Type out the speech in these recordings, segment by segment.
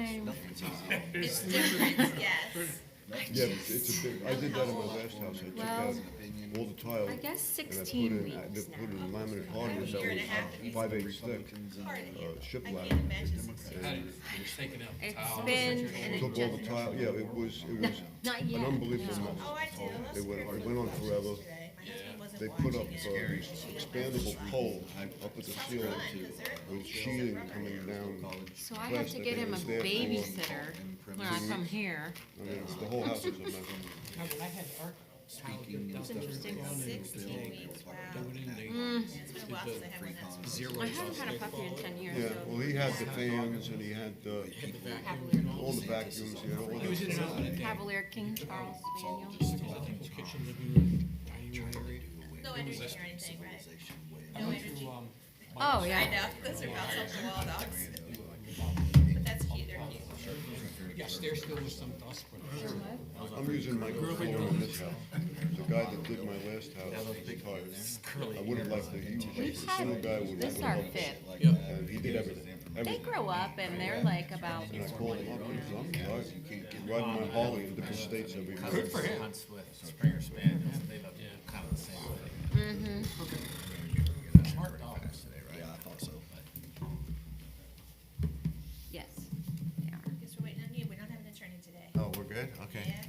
time. It's different, yes. Yeah, it's a big, I did that in my last house. I took Well, out all the tile. I guess and I put 16 in- weeks I put now. in laminate hardwood, A that year and a was half at least. 5/8 thick, Hard to handle. I shiplap. can't imagine 16 How do weeks. you're taking out the It's tile? been an Took all the tile, yeah, it was Not an yet. unbelievable no. mess. Oh, I do. Let's It went, hear it went on from forever. today. My husband wasn't They put up watching it. these expandable poles up at the ceiling with sheathing coming down. So I have to get him a babysitter when I come here. I mean, the whole house is a mess. I had art tile get done. It's interesting. 16 weeks, wow. It's It's been a while since I had one that's zero. I haven't had a puppy in 10 years. Yeah, so- well, he had the fans and he had all the vacuums, he had all He was in that. and out in a day. Cavalier King Charles Spaniel. Kitchen, living room, dining room area. no energy or anything, right? I No went energy. through, Oh, I yeah. know, those are about some wild dogs. But that's cute, they're cute. yes, there still was some dust, but I'm using microphone in this house. The guy that did my last house, he's retired. I would have liked to, he was We've just a single guy had, would this is have our helped. fifth. And he did everything, They everything. grow up and they're like about, And I called him up and he said, I'm tired. Riding my Harley in different states every month. good for him. Hunts with Springer Spaniels, they look kind of the same way. Smart dog. Yeah, I thought so. yes, they are. Guess we're waiting on you, we don't have an attorney today. Oh, we're good? Okay. Yeah,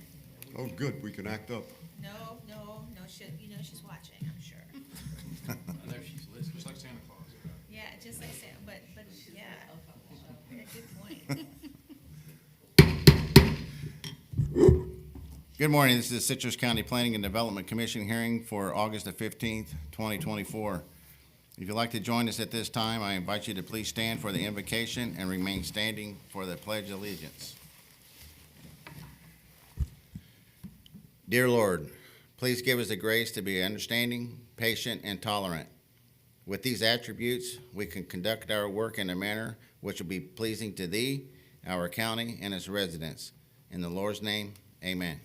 Oh, good, we can act up. no, you know she's watching, I'm sure. And there she's Liz, just like Santa Claus. Yeah, just like Sam, but, yeah. Yeah, good point. Good morning, this is the Citrus County Planning and Development Commission hearing for August the 15th, 2024. If you'd like to join us at this time, I invite you to please stand for the invocation and remain standing for the Pledge of Allegiance. Dear Lord, please give us the grace to be understanding, patient, and tolerant. With these attributes, we can conduct our work in a manner which will be pleasing to Thee, our county, and its residents. In the Lord's name, amen.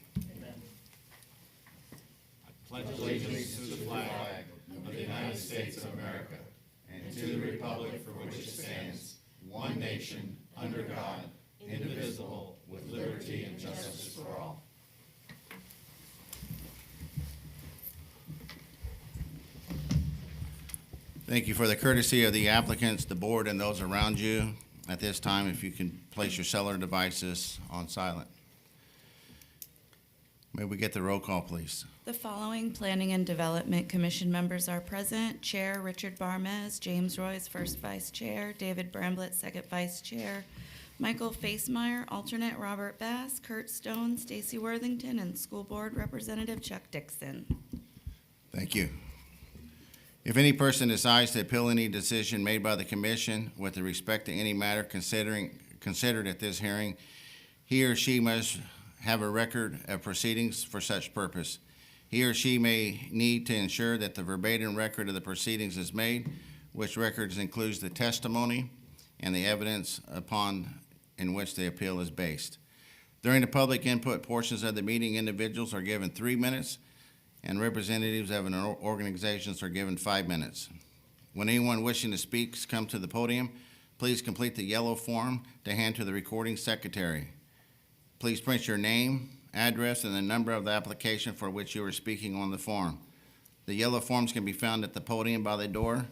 Thank you for the courtesy of the applicants, the board, and those around you. At this time, if you can place your cellular devices on silent. May we get the roll call, please? The following Planning and Development Commission members are present. Chair Richard Barmez, James Royce, first vice chair, David Bramblett, second vice chair, Michael Facemeyer, alternate Robert Bass, Kurt Stone, Stacy Worthington, and School Board Representative Chuck Dixon. Thank you. If any person decides to appeal any decision made by the commission with respect to any matter considered at this hearing, he or she must have a record of proceedings for such purpose. He or she may need to ensure that the verbatim record of the proceedings is made, which records includes the testimony and the evidence upon in which the appeal is based. During the public input portions of the meeting, individuals are given 3 minutes, and representatives of an organizations are given 5 minutes. When anyone wishing to speak come to the podium, please complete the yellow form to hand to the recording secretary. Please print your name, address, and the number of the application for which you are speaking on the form. The yellow forms can be found at the podium by the door.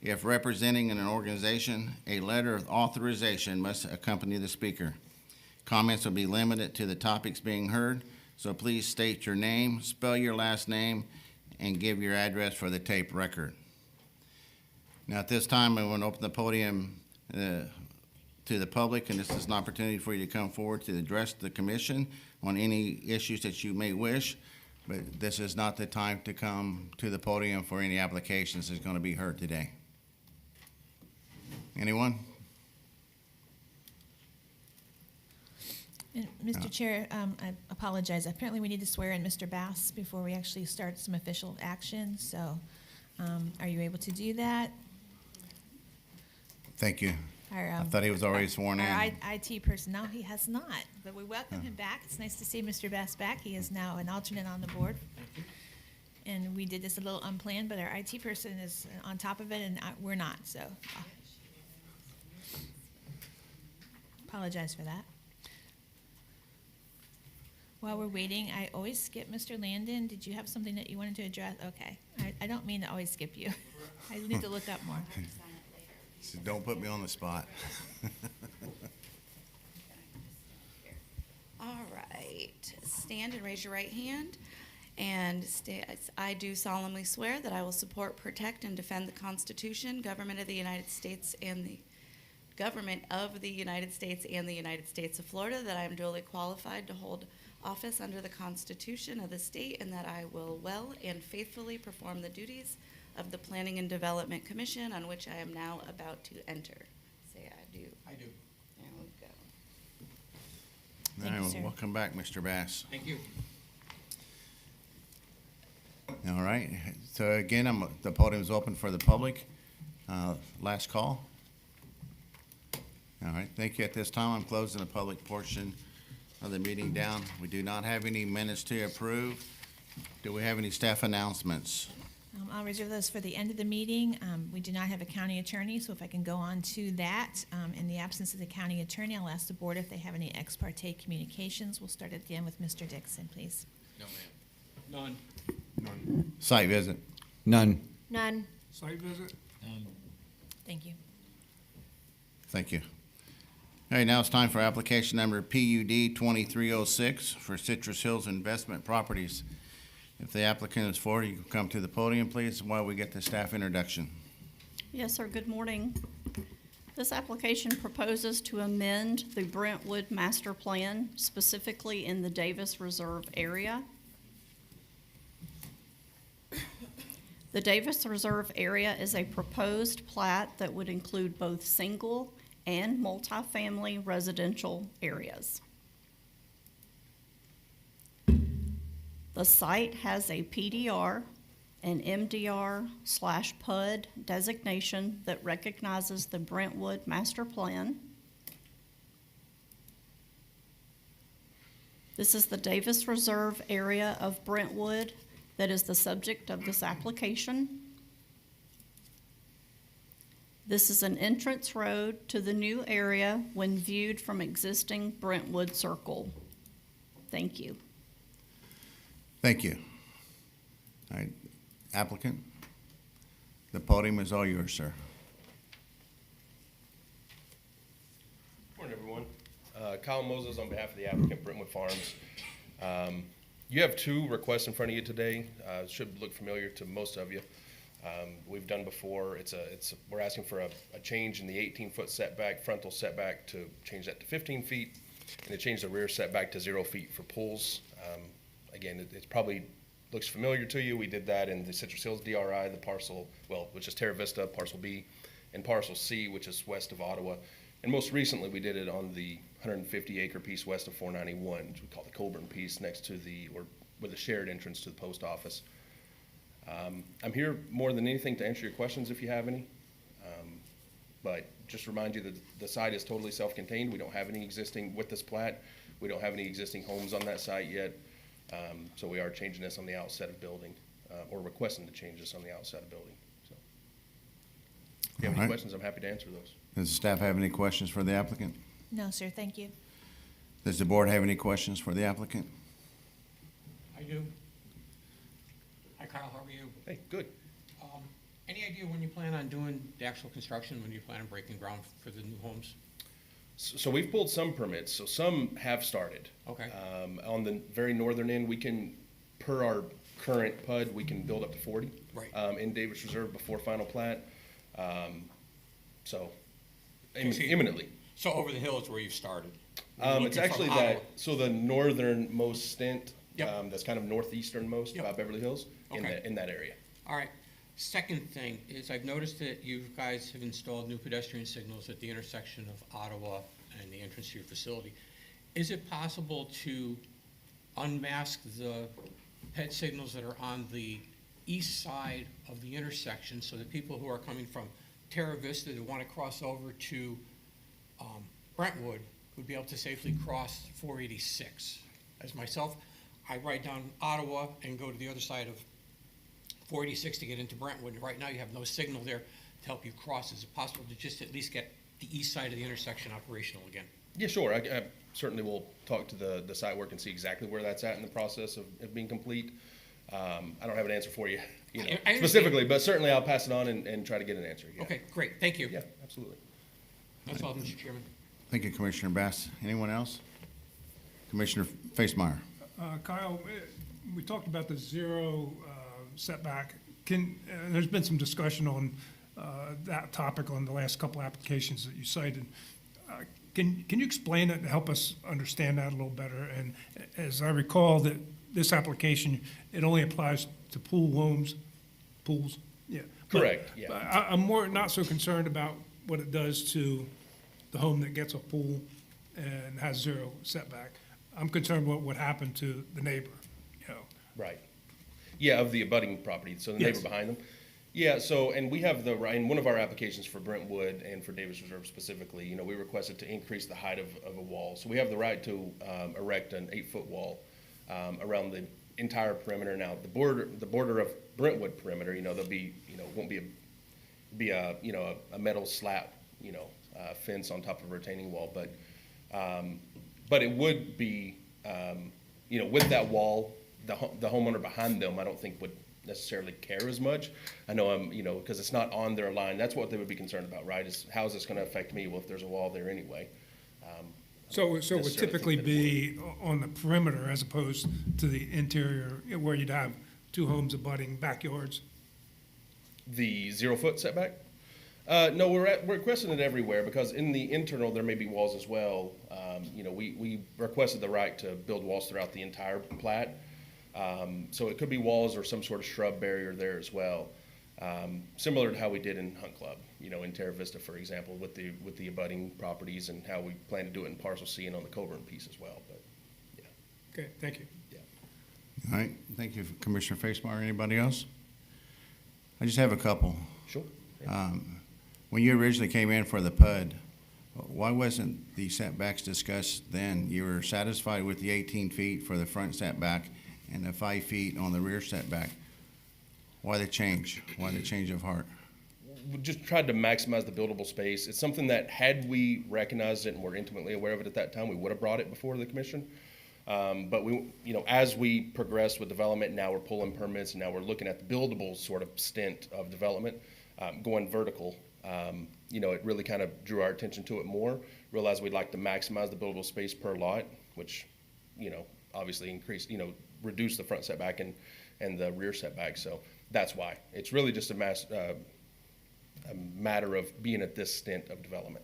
If representing an organization, a letter of authorization must accompany the speaker. Comments will be limited to the topics being heard, so please state your name, spell your last name, and give your address for the tape record. Now, at this time, I want to open the podium to the public, and this is an opportunity for you to come forward to address the commission on any issues that you may wish, but this is not the time to come to the podium for any applications that's going to be heard today. Anyone? And Mr. Chair, I apologize. Apparently, we need to swear in Mr. Bass before we actually start some official action. So are you able to do that? Thank you. Our, I thought he was already sworn in. Our IT person, no, he has not. But we welcome him back. It's nice to see Mr. Bass back. He is now an alternate on the board. And we did this a little unplanned, but our IT person is on top of it, and we're not. So apologize for that. While we're waiting, I always skip Mr. Landon. Did you have something that you wanted to address? Okay. I don't mean to always skip you. I need to look up more. So don't put me on the spot. All right, stand and raise your right hand. And I do solemnly swear that I will support, protect, and defend the Constitution, government of the United States, and the government of the United States and the United States of Florida, that I am duly qualified to hold office under the Constitution of the state, and that I will well and faithfully perform the duties of the Planning and Development Commission on which I am now about to enter. Say I do. I do. There we go. All Thank right, you, well, sir. welcome back, Mr. Bass. Thank you. All right, so again, the podium is open for the public. Last call. All right, thank you. At this time, I'm closing the public portion of the meeting down. We do not have any minutes to approve. Do we have any staff announcements? I'll reserve those for the end of the meeting. We do not have a county attorney, so if I can go on to that. In the absence of the county attorney, I'll ask the board if they have any ex parte communications. We'll start again with Mr. Dixon, please. No, ma'am. None. Site visit. None. None. Site visit? Thank you. Thank you. All right, now it's time for application number PUD 2306 for Citrus Hills Investment Properties. If the applicant is forward, you can come to the podium, please, while we get the staff introduction. Yes, sir. Good morning. This application proposes to amend the Brentwood Master Plan, specifically in the Davis Reserve area. The Davis Reserve area is a proposed plat that would include both single and multifamily residential areas. The site has a PDR and MDR/PUD designation that recognizes the Brentwood Master Plan. This is the Davis Reserve area of Brentwood that is the subject of this application. This is an entrance road to the new area when viewed from existing Brentwood Circle. Thank you. Thank you. All right, applicant, the podium is all yours, sir. Morning, everyone. Kyle Moses on behalf of the applicant, Brentwood Farms. You have two requests in front of you today. Should look familiar to most of you. We've done before. We're asking for a change in the 18-foot setback, frontal setback, to change that to 15 feet, and to change the rear setback to 0 feet for pools. Again, it probably looks familiar to you. We did that in the Citrus Hills DRI, the parcel, which is Terra Vista, parcel B, and parcel C, which is west of Ottawa. And most recently, we did it on the 150-acre piece west of 491, which we call the Colburn piece, next to with a shared entrance to the post office. I'm here more than anything to answer your questions if you have any. But just remind you that the site is totally self-contained. We don't have any existing, with this plat, we don't have any existing homes on that site yet. So we are changing this on the outset of building, or requesting to change this on the outset of building. So if you have All any right. questions, I'm happy to answer those. Does the staff have any questions for the applicant? No, sir, thank you. Does the board have any questions for the applicant? I do. Hi, Kyle, how are you? Hey, good. Any idea when you plan on doing the actual construction, when you plan on breaking ground for the new homes? So we've pulled some permits, so some have started. Okay. On the very northern end, we can, per our current PUD, we can build up to 40. Right. In Davis Reserve before final plat. So Okay. imminently. So over the hill is where you've started? It's actually so the northernmost stint, Yep. that's kind of northeasternmost, Yep. Beverly Hills, Okay. in that area. All right. Second thing is I've noticed that you guys have installed new pedestrian signals at the intersection of Ottawa and the entrance to your facility. Is it possible to unmask the ped signals that are on the east side of the intersection so that people who are coming from Terra Vista that want to cross over to Brentwood would be able to safely cross 486? As myself, I ride down Ottawa and go to the other side of 486 to get into Brentwood. Right now, you have no signal there to help you cross. Is it possible to just at least get the east side of the intersection operational again? Yeah, sure. I certainly will talk to the site work and see exactly where that's at in the process of being complete. I don't have an answer for you, I understand. specifically, but certainly I'll pass it on and try to get an answer. Yeah. Okay, great, thank you. Yeah, absolutely. That's all, Mr. Chairman. Thank you, Commissioner Bass. Anyone else? Commissioner Facemeyer. Kyle, we talked about the zero setback. There's been some discussion on that topic on the last couple applications that you cited. Can you explain it and help us understand that a little better? And as I recall, that this application, it only applies to pools, yeah. Correct, But yeah. I'm more, not so concerned about what it does to the home that gets a pool and has zero setback. I'm concerned what would happen to the neighbor, you know. Right. Yeah, of the abutting property, so the neighbor Yes. behind them. Yeah, so, and we have in one of our applications for Brentwood and for Davis Reserve specifically, we requested to increase the height of a wall. So we have the right to erect an 8-foot wall around the entire perimeter. Now, the border of Brentwood perimeter, there'll be, won't be a metal slat, fence on top of a retaining wall, but it would be, with that wall, the homeowner behind them, I don't think would necessarily care as much. I know because it's not on their line. That's what they would be concerned about, right? Is how is this going to affect me? Well, if there's a wall there anyway. So it would necessarily typically think that be on the perimeter as opposed to the interior, where you'd have two homes abutting backyards? The 0-foot setback? No, we're requesting it everywhere because in the internal, there may be walls as well. We requested the right to build walls throughout the entire plat. So it could be walls or some sort of shrub barrier there as well. Similar to how we did in Hunt Club, in Terra Vista, for example, with the abutting properties and how we plan to do it in Parcel C and on the Coburn piece as well, but, yeah. Okay, thank you. All right, thank you, Commissioner Facemeyer. Anybody else? I just have a couple. Sure. When you originally came in for the PUD, why wasn't the setbacks discussed then? You were satisfied with the 18 feet for the front setback and the 5 feet on the rear setback. Why the change? Why the change of heart? We just tried to maximize the buildable space. It's something that had we recognized it and were intimately aware of it at that time, we would have brought it before the commission. But we, as we progressed with development, now we're pulling permits and now we're looking at the buildable sort of stint of development, going vertical. It really kind of drew our attention to it more. Realized we'd like to maximize the buildable space per lot, which, obviously increase, reduce the front setback and the rear setback. So that's why. It's really just a matter of being at this stint of development.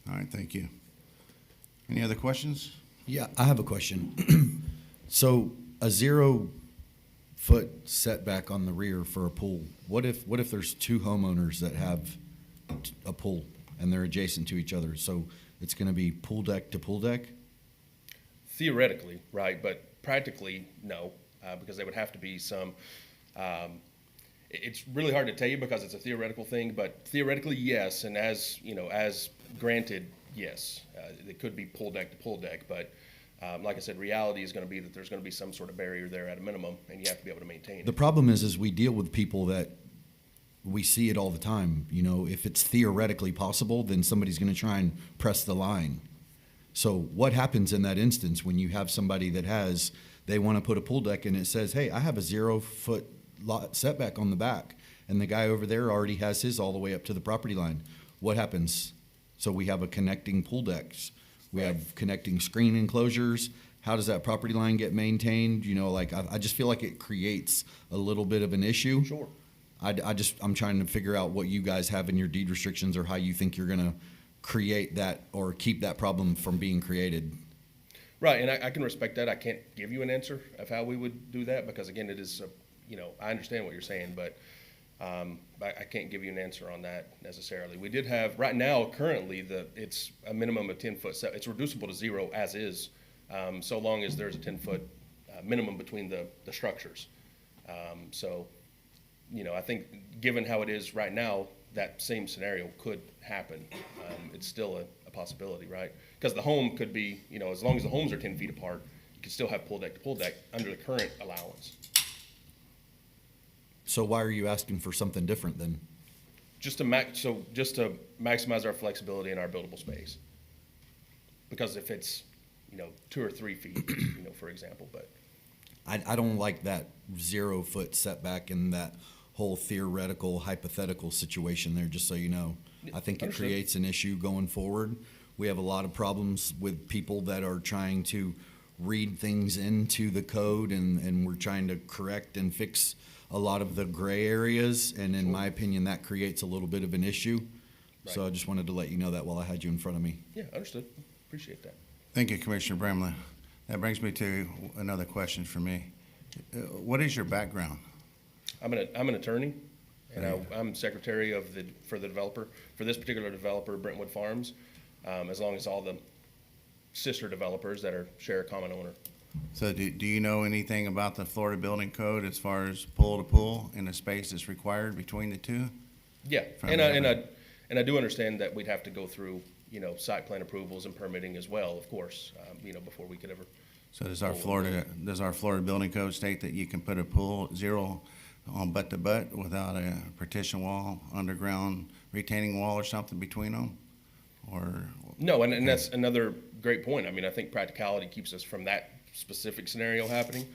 All right, thank you. Any other questions? Yeah, I have a question. So a 0-foot setback on the rear for a pool, what if there's two homeowners that have a pool and they're adjacent to each other? So it's going to be pool deck to pool deck? Theoretically, right, but practically, no, because there would have to be some, it's really hard to tell you because it's a theoretical thing, but theoretically, yes, and as granted, yes. It could be pool deck to pool deck, but like I said, reality is going to be that there's going to be some sort of barrier there at a minimum, and you have to be able to maintain it. The problem is we deal with people that we see it all the time. If it's theoretically possible, then somebody's going to try and press the line. So what happens in that instance when you have somebody that they want to put a pool deck and it says, hey, I have a 0-foot lot setback on the back, and the guy over there already has his all the way up to the property line? What happens? So we have a connecting pool decks. We have connecting screen enclosures. How does that property line get maintained? I just feel like it creates a little bit of an issue. Sure. I'm trying to figure out what you guys have in your deed restrictions or how you think you're going to create that or keep that problem from being created. Right, and I can respect that. I can't give you an answer of how we would do that because, again, it is, I understand what you're saying, but I can't give you an answer on that necessarily. We did have, right now, currently, it's a minimum of 10-foot set. It's reducible to 0 as is, so long as there's a 10-foot minimum between the structures. I think given how it is right now, that same scenario could happen. It's still a possibility, right? Because the home could be, as long as the homes are 10 feet apart, you can still have pool deck to pool deck under the current allowance. So why are you asking for something different then? Just to maximize our flexibility and our buildable space. because if it's, 2 or 3 feet, for example, but. I don't like that 0-foot setback and that whole theoretical, hypothetical situation there, just so you know. I think it Understood. creates an issue going forward. We have a lot of problems with people that are trying to read things into the code, and we're trying to correct and fix a lot of the gray areas, and in my opinion, that creates a little bit of an issue. So Right. I just wanted to let you know that while I had you in front of me. Yeah, understood. Appreciate that. Thank you, Commissioner Bramlett. That brings me to another question for me. What is your background? I'm an attorney, and I'm secretary for the developer, for this particular developer, Brentwood Farms, as long as all the sister developers that share a common owner. So do you know anything about the Florida Building Code as far as pool to pool and the space that's required between the two? Yeah, From and every- I do understand that we'd have to go through, site plan approvals and permitting as well, of course, before we could ever. So does our Florida Building Code state that you can put a pool 0 on butt to butt without a partition wall, underground retaining wall or something between them? Or, No, and that's another great point. I mean, I think practicality keeps us from that specific scenario happening.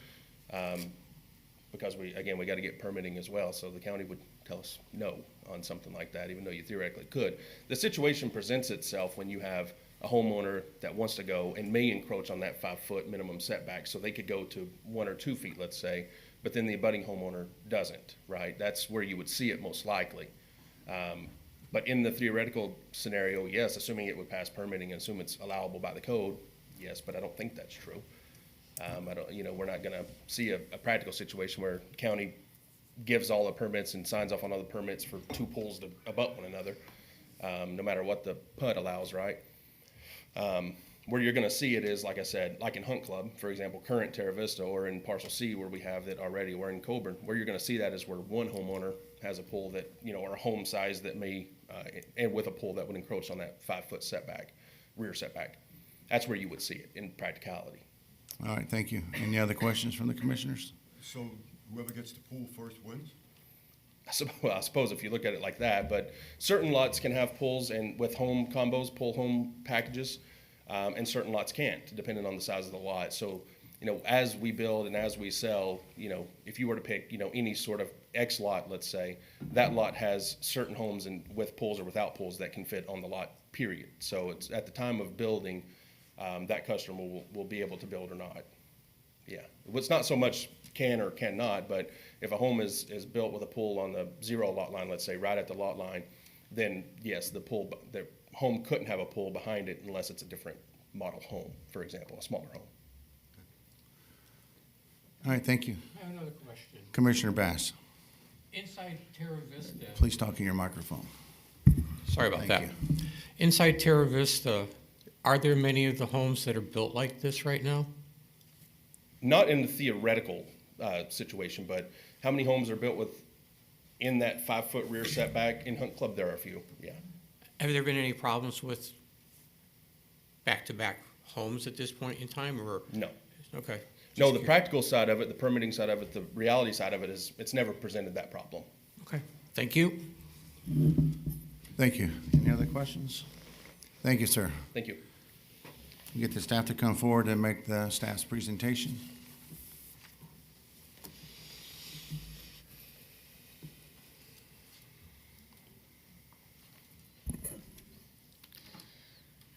Because we got to get permitting as well, so the county would tell us no on something like that, even though you theoretically could. The situation presents itself when you have a homeowner that wants to go and may encroach on that 5-foot minimum setback, so they could go to 1 or 2 feet, let's say, but then the abutting homeowner doesn't, right? That's where you would see it most likely. But in the theoretical scenario, yes, assuming it would pass permitting and assume it's allowable by the code, yes, but I don't think that's true. We're not gonna see a practical situation where county gives all the permits and signs off on all the permits for 2 pools to abut one another, no matter what the PUD allows, right? Where you're gonna see it is, like I said, like in Hunt Club, for example, current Terra Vista, or in Parcel C where we have it already, or in Coburn, where you're gonna see that is where one homeowner has a pool that, or a home size that may, and with a pool that would encroach on that 5-foot setback, rear setback. That's where you would see it in practicality. all right, thank you. Any other questions from the commissioners? So whoever gets the pool first wins? I suppose if you look at it like that, but certain lots can have pools and with home combos, pool home packages, and certain lots can't, depending on the size of the lot. So, as we build and as we sell, if you were to pick, any sort of X lot, let's say, that lot has certain homes and with pools or without pools that can fit on the lot, period. So it's at the time of building, that customer will be able to build or not. Yeah, it's not so much can or cannot, but if a home is built with a pool on the 0 lot line, let's say, right at the lot line, then yes, the home couldn't have a pool behind it unless it's a different model home, for example, a smaller home. All right, thank you. I have another question. Commissioner Bass, Inside Terra Vista. please talk in your microphone. Sorry about Thank that. Inside Terra Vista, are there many of the homes that are built like this right now? Not in the theoretical situation, but how many homes are built in that 5-foot rear setback? In Hunt Club, there are a few, yeah. Have there been any problems with back-to-back homes at this point in time, or? No. Okay. No, the practical side of it, the permitting side of it, the reality side of it is, it's never presented that problem. Okay, thank you. Thank you. Any other questions? Thank you, sir. Thank you. You get the staff to come forward and make the staff's presentation.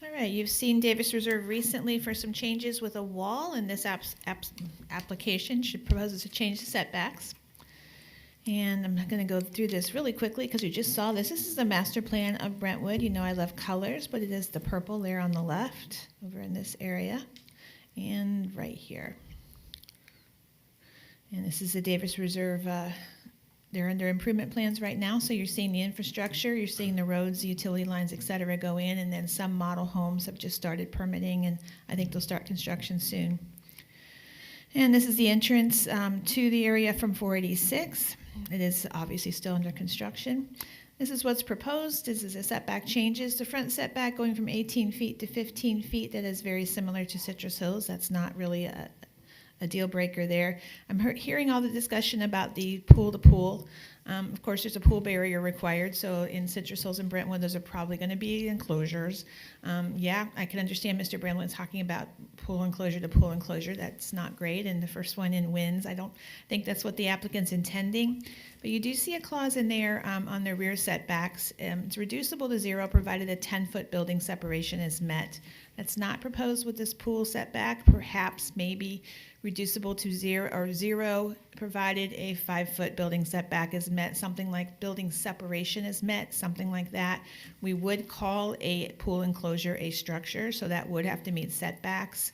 All right, you've seen Davis Reserve recently for some changes with a wall, and this application should proposes to change the setbacks. And I'm not going to go through this really quickly because we just saw this. This is the master plan of Brentwood. You know I love colors, but it is the purple there on the left over in this area and right here. And this is the Davis Reserve. They're under improvement plans right now, so you're seeing the infrastructure, you're seeing the roads, the utility lines, et cetera, go in, and then some model homes have just started permitting, and I think they'll start construction soon. And this is the entrance to the area from 486. It is obviously still under construction. This is what's proposed. This is a setback changes. The front setback going from 18 feet to 15 feet. That is very similar to Citrus Hills. That's not really a a deal breaker there. I'm hearing all the discussion about the pool to pool. Of course, there's a pool barrier required, so in Citrus Hills and Brentwood, those are probably going to be enclosures. Yeah, I can understand Mr. Bramlett talking about pool enclosure to pool enclosure. That's not great, and the first one in wins. I don't think that's what the applicant's intending. But you do see a clause in there on the rear setbacks. It's reducible to 0 provided a 10-foot building separation is met. That's not proposed with this pool setback. Perhaps maybe reducible to 0 provided a 5-foot building setback is met, something like building separation is met, something like that. We would call a pool enclosure a structure, so that would have to meet setbacks.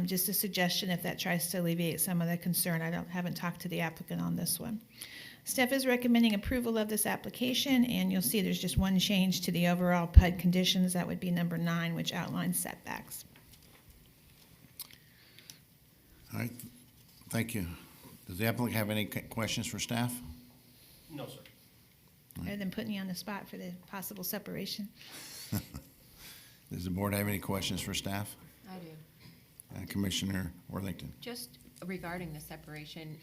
Just a suggestion if that tries to alleviate some of the concern. I haven't talked to the applicant on this one. Staff is recommending approval of this application, and you'll see there's just one change to the overall PUD conditions. That would be number 9, which outlines setbacks. All right, thank you. Does the applicant have any questions for staff? No, sir. Rather than putting you on the spot for the possible separation. Does the board have any questions for staff? I do. Commissioner Worthington. Just regarding the separation,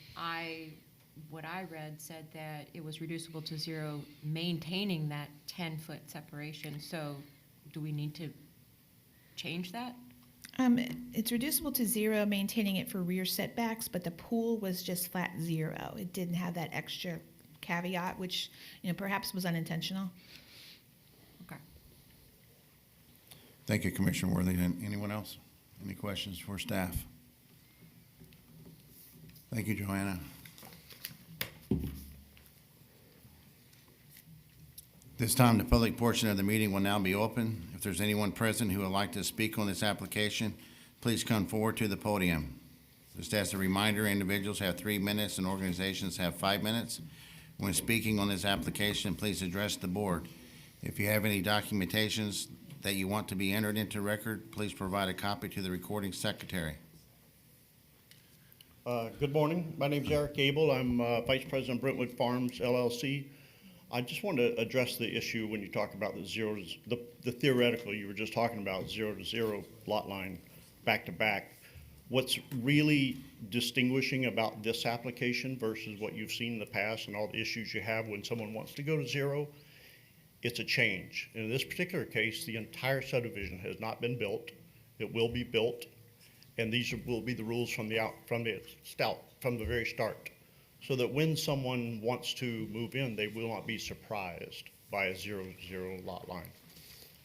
what I read said that it was reducible to 0, maintaining that 10-foot separation. So do we need to change that? It's reducible to 0, maintaining it for rear setbacks, but the pool was just flat 0. It didn't have that extra caveat, which perhaps was unintentional. Okay. Thank you, Commissioner Worthington. Anyone else? Any questions for staff? Thank you, Joanna. This time, the public portion of the meeting will now be open. If there's anyone present who would like to speak on this application, please come forward to the podium. Just as a reminder, individuals have 3 minutes and organizations have 5 minutes. When speaking on this application, please address the board. If you have any documentations that you want to be entered into record, please provide a copy to the recording secretary. Good morning. My name is Eric Gable. I'm Vice President of Brentwood Farms, LLC. I just wanted to address the issue when you talk about the theoretical you were just talking about, 0 to 0 lot line back to back. What's really distinguishing about this application versus what you've seen in the past and all the issues you have when someone wants to go to 0, it's a change. In this particular case, the entire subdivision has not been built. It will be built, and these will be the rules from the very start. So that when someone wants to move in, they will not be surprised by a 0 to 0 lot line.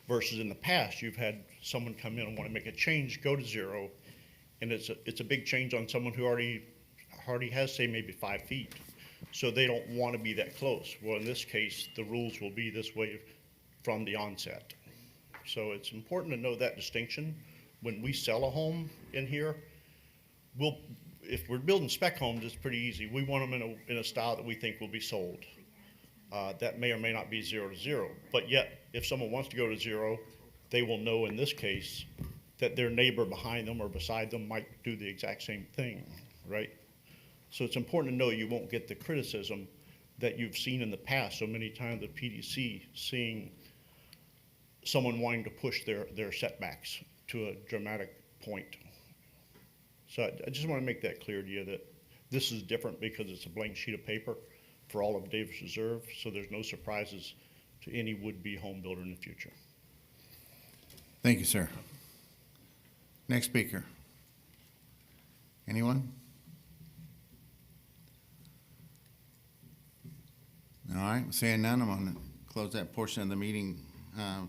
Versus in the past, you've had someone come in and want to make a change, go to 0, and it's a big change on someone who already has, say, maybe 5 feet. So they don't want to be that close. Well, in this case, the rules will be this way from the onset. So it's important to know that distinction. When we sell a home in here, if we're building spec homes, it's pretty easy. We want them in a style that we think will be sold. That may or may not be 0 to 0. But yet, if someone wants to go to 0, they will know in this case that their neighbor behind them or beside them might do the exact same thing, right? So it's important to know you won't get the criticism that you've seen in the past so many times, the PDC seeing someone wanting to push their setbacks to a dramatic point. So I just want to make that clear to you that this is different because it's a blank sheet of paper for all of Davis Reserve, so there's no surprises to any would-be home builder in the future. Thank you, sir. Next speaker. Anyone? All right, seeing none, I'm going to close that portion of the meeting,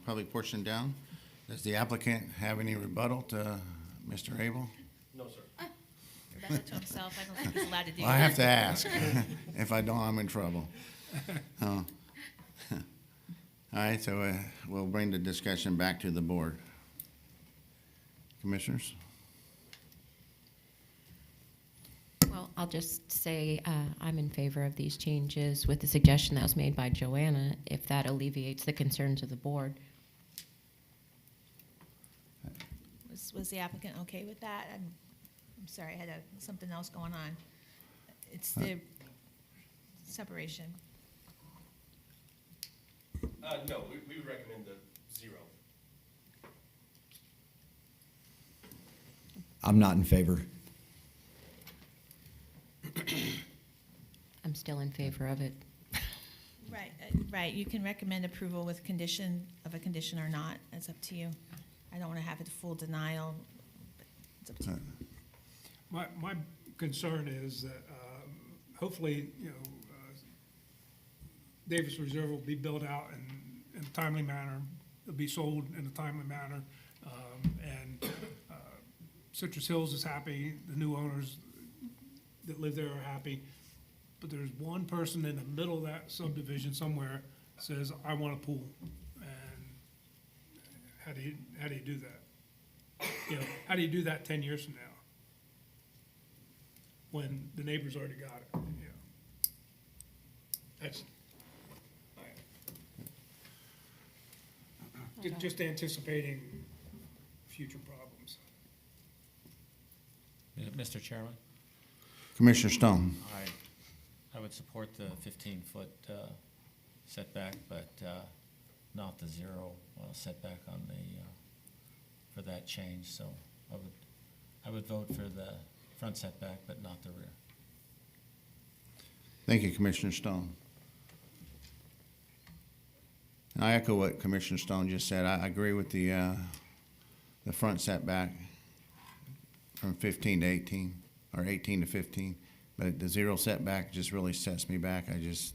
public portion down. Does the applicant have any rebuttal to Mr. Abel? No, sir. Rebuttal to himself. I don't think he's allowed to do Well, I have to ask. If I don't, I'm in trouble. All right, so we'll bring the discussion back to the board. Commissioners? Well, I'll just say I'm in favor of these changes with the suggestion that was made by Joanna, if that alleviates the concerns of the board. Was the applicant okay with that? I'm sorry, I had something else going on. It's the separation. No, we would recommend the 0. I'm not in favor. still in favor of it. Right, you can recommend approval with condition of a condition or not, it's up to you. I don't wanna have it full denial, but it's up to you. My concern is that, hopefully, Davis Reserve will be built out in a timely manner, it'll be sold in a timely manner, and Citrus Hills is happy, the new owners that live there are happy, but there's one person in the middle of that subdivision somewhere says, I want a pool, and how do you do that? How do you do that 10 years from now? When the neighbor's already got it, That's, just anticipating future problems. Mr. Chairman, Commissioner Stone. I would support the 15-foot setback, but not the zero setback on the, for that change. So I would vote for the front setback, but not the rear. Thank you, Commissioner Stone. And I echo what Commissioner Stone just said. I agree with the front setback from 15 to 18, or 18 to 15. But the zero setback just really sets me back. The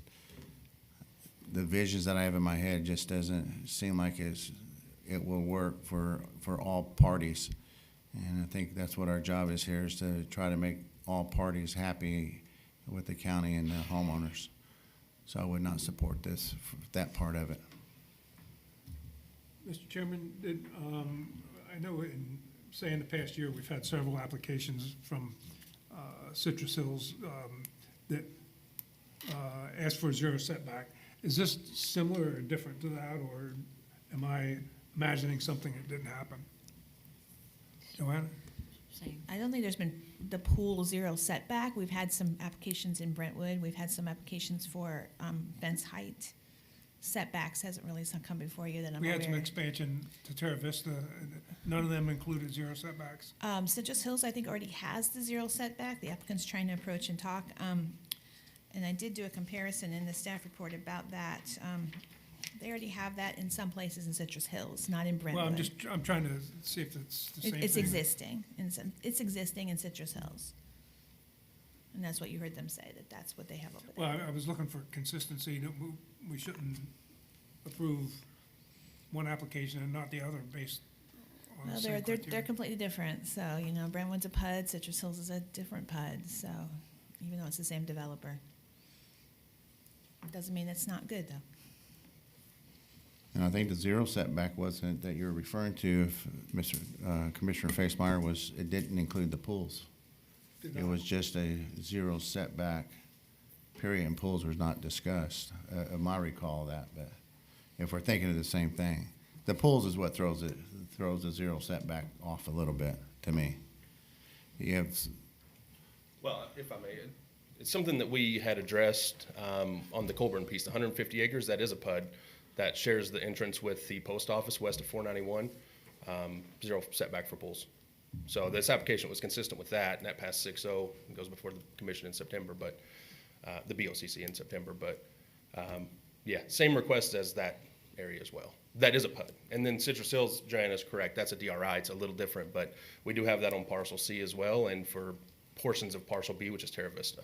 visions that I have in my head just doesn't seem like it will work for all parties. And I think that's what our job is here, is to try to make all parties happy with the county and the homeowners. So I would not support this, that part of it. Mr. Chairman, I know in the past year, we've had several applications from Citrus Hills that asked for a zero setback. Is this similar or different to that, or am I imagining something that didn't happen? Joanna? Same. I don't think there's been the pool zero setback. We've had some applications in Brentwood. We've had some applications for fence height. Setbacks hasn't really come before you that I'm We aware. had some expansion to Terra Vista, and none of them included zero setbacks. Citrus Hills, I think, already has the zero setback. The applicant's trying to approach and talk. And I did do a comparison in the staff report about that. They already have that in some places in Citrus Hills, not in Brentwood. Well, I'm trying to see if it's the same thing. It's existing. It's existing in Citrus Hills. And that's what you heard them say, that's what they have over there. Well, I was looking for consistency, that we shouldn't approve one application and not the other based on the Well, same they're criteria. completely different. So, Brentwood's a PUD, Citrus Hills is a different PUD, so even though it's the same developer. It doesn't mean it's not good, though. And I think the zero setback wasn't that you're referring to, if Commissioner Facemeyer it didn't include the pools. It was just a zero setback, period, and pools was not discussed. I recall that, but if we're thinking of the same thing. The pools is what throws the zero setback off a little bit, to me. You have, Well, if I may, it's something that we had addressed on the Colburn piece, the 150 acres, that is a PUD that shares the entrance with the post office west of 491, zero setback for pools. So this application was consistent with that, and that passed 6-0, it goes before the commission in September, but, the BOCC in September, but, yeah, same request as that area as well. That is a PUD. And then Citrus Hills, Joanna's correct, that's a DRI, it's a little different, but we do have that on parcel C as well, and for portions of parcel B, which is Terra Vista.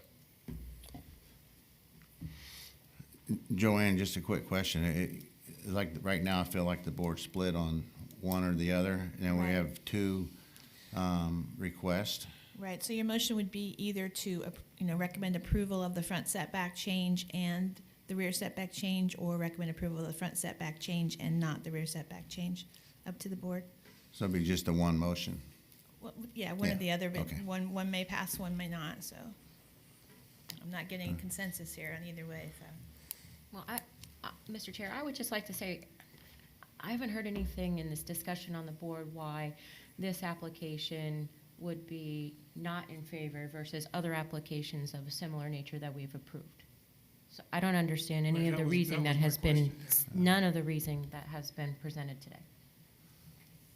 Joanne, just a quick question. Like right now, I feel like the board's split on one or the other, and we Right. have two requests. Right, so your motion would be either to, recommend approval of the front setback change and the rear setback change, or recommend approval of the front setback change and not the rear setback change, up to the board. So it'd be just a one motion. Well, yeah, one or Yeah, the other, but okay. one may pass, one may not, so. I'm not getting consensus here on either way, so. Well, Mr. Chair, I would just like to say, I haven't heard anything in this discussion on the board why this application would be not in favor versus other applications of a similar nature that we've approved. So I don't understand any Right, of the that reasoning was that my has been, question, none of the reasoning that has been presented today.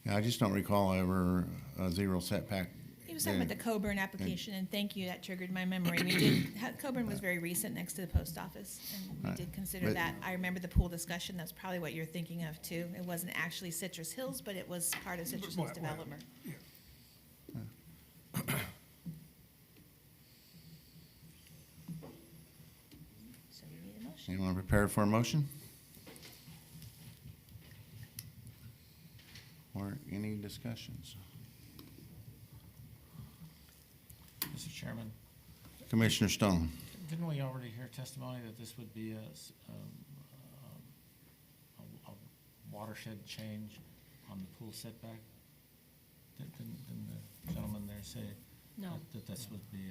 Yeah, I just don't recall ever a zero setback was talking about the Coburn application, and thank you, that triggered my memory. We did, Coburn was very recent next to the post office, and we Right. did consider But- that. I remember the pool discussion, that's probably what you're thinking of too. It wasn't actually Citrus Hills, but it was part of Citrus Hills Well, development. So we need a motion. Anyone prepared for a motion? Or any discussions? Mr. Chairman, Commissioner Stone. didn't we already hear testimony that this would be a watershed change on the pool setback? Didn't the gentleman there say No. that this would be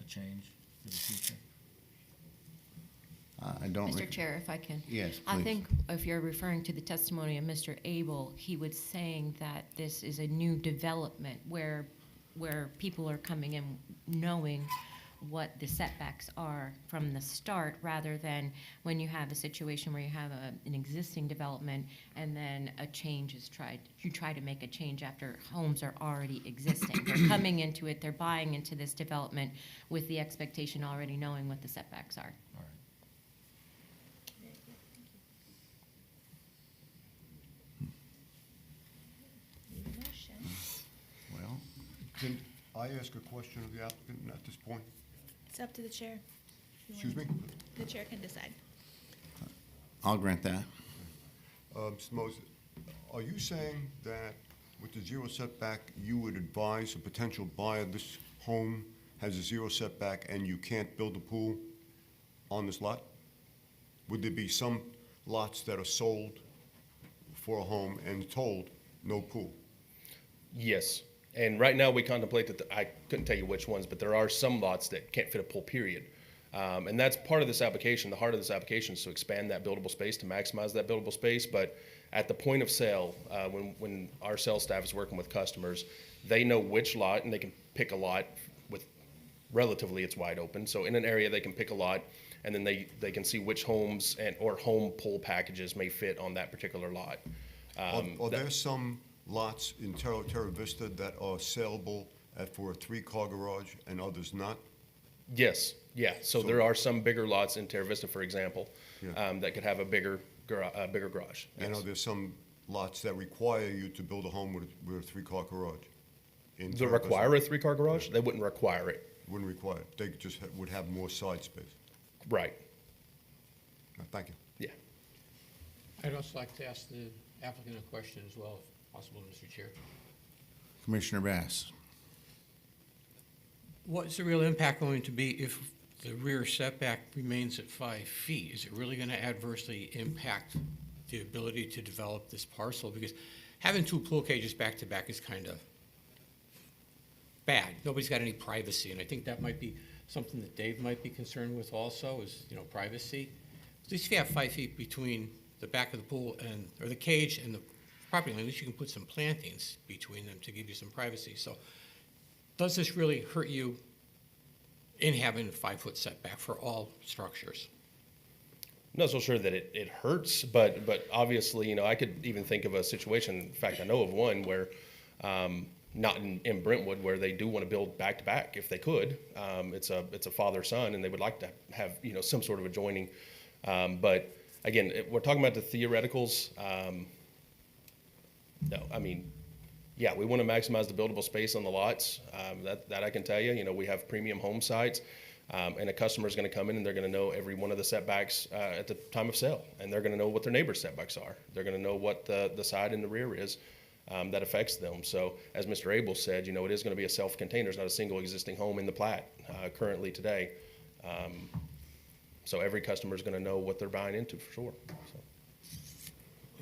a change for the future? I don't. Mr. Chair, if I can. Yes, I please. think if you're referring to the testimony of Mr. Abel, he was saying that this is a new development where people are coming in knowing what the setbacks are from the start, rather than when you have a situation where you have an existing development and then a change is you try to make a change after homes are already existing. They're coming into it, they're buying into this development with the expectation already knowing what the setbacks are. All right. Need a motion. Well, Can I ask a question of the applicant at this point? It's up to the chair. Excuse me? The chair can decide. I'll grant that. Mr. Moses, are you saying that with the zero setback, you would advise a potential buyer, this home has a zero setback and you can't build a pool on this lot? Would there be some lots that are sold for a home and told no pool? Yes, and right now we contemplate that, I couldn't tell you which ones, but there are some lots that can't fit a pool, period. And that's part of this application. The heart of this application is to expand that buildable space, to maximize that buildable space. But at the point of sale, when our sales staff is working with customers, they know which lot, and they can pick a lot with relatively it's wide open. So in an area, they can pick a lot, and then they can see which homes or home pool packages may fit on that particular lot. Are there some lots in Terra Vista that are saleable for a three-car garage and others not? Yes, yeah. So there are some bigger lots in Terra Vista, for example, Yeah. that could have a bigger garage. And Yes. are there some lots that require you to build a home with a three-car garage? in To Terra Vista? require a three-car garage? They wouldn't require it. Wouldn't require it. They just would have more side space. Right, Thank you. yeah. I'd also like to ask the applicant a question as well, if possible, Mr. Chair. Commissioner Bass. What's the real impact going to be if the rear setback remains at 5 feet? Is it really going to adversely impact the ability to develop this parcel? Because having two pool cages back to back is kind of bad. Nobody's got any privacy, and I think that might be something that Dave might be concerned with also, is, privacy. At least if you have 5 feet between the back of the pool or the cage and the property line, at least you can put some plantings between them to give you some privacy. So does this really hurt you in having a 5-foot setback for all structures? I'm not so sure that it hurts, but obviously, I could even think of a situation, in fact, I know of one where, not in Brentwood, where they do want to build back-to-back if they could. It's a father-son, and they would like to have, some sort of adjoining. But again, we're talking about the theoreticals. No, yeah, we want to maximize the buildable space on the lots. That I can tell you. We have premium home sites, and a customer's going to come in and they're going to know every one of the setbacks at the time of sale, and they're going to know what their neighbor's setbacks are. They're going to know what the side and the rear is that affects them. So, as Mr. Abel said, it is going to be a self-contained. There's not a single existing home in the plat currently today. So every customer's going to know what they're buying into for sure. So.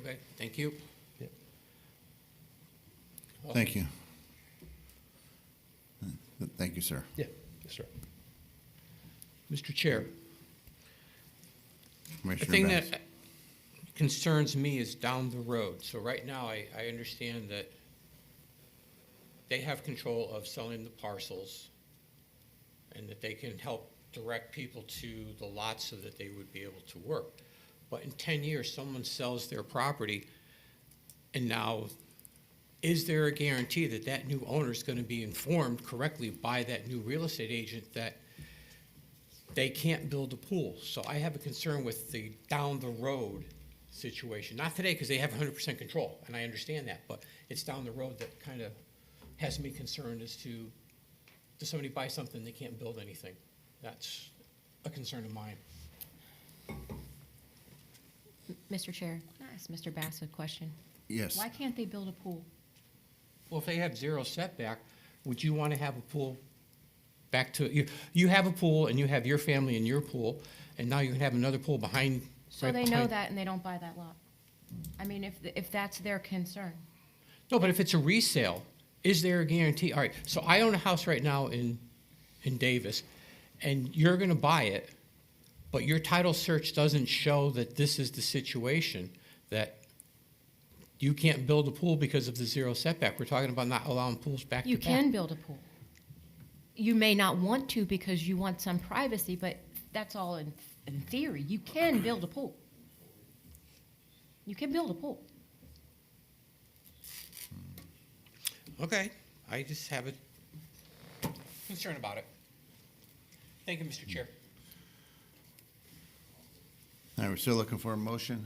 Okay, thank you. Yeah. Thank you. Thank you, sir. Yeah, yes, sir. Mr. Chair, the Commissioner thing Bass. that concerns me is down the road. So right now, I understand that they have control of selling the parcels and that they can help direct people to the lots so that they would be able to work. But in 10 years, someone sells their property, and now is there a guarantee that that new owner is going to be informed correctly by that new real estate agent that they can't build a pool? So I have a concern with the down the road situation. Not today, because they have 100% control, and I understand that, but it's down the road that kind of has me concerned as to, does somebody buy something, they can't build anything? That's a concern of mine. Mr. Chair, can I ask Mr. Bass a question? Yes. Why can't they build a pool? Well, if they have zero setback, would you want to have a pool back to, you have a pool and you have your family in your pool, and now you can have another pool behind. So right they know behind- that and they don't buy that lot? I mean, if that's their concern. No, but if it's a resale, is there a guarantee? All right, so I own a house right now in Davis, and you're gonna buy it, but your title search doesn't show that this is the situation, that you can't build a pool because of the zero setback. We're talking about not allowing pools back to back. You can build a pool. You may not want to because you want some privacy, but that's all in theory. You can build a pool. You can build a pool. Okay, I just have a concern about it. Thank you, Mr. Chair. All right, we're still looking for a motion,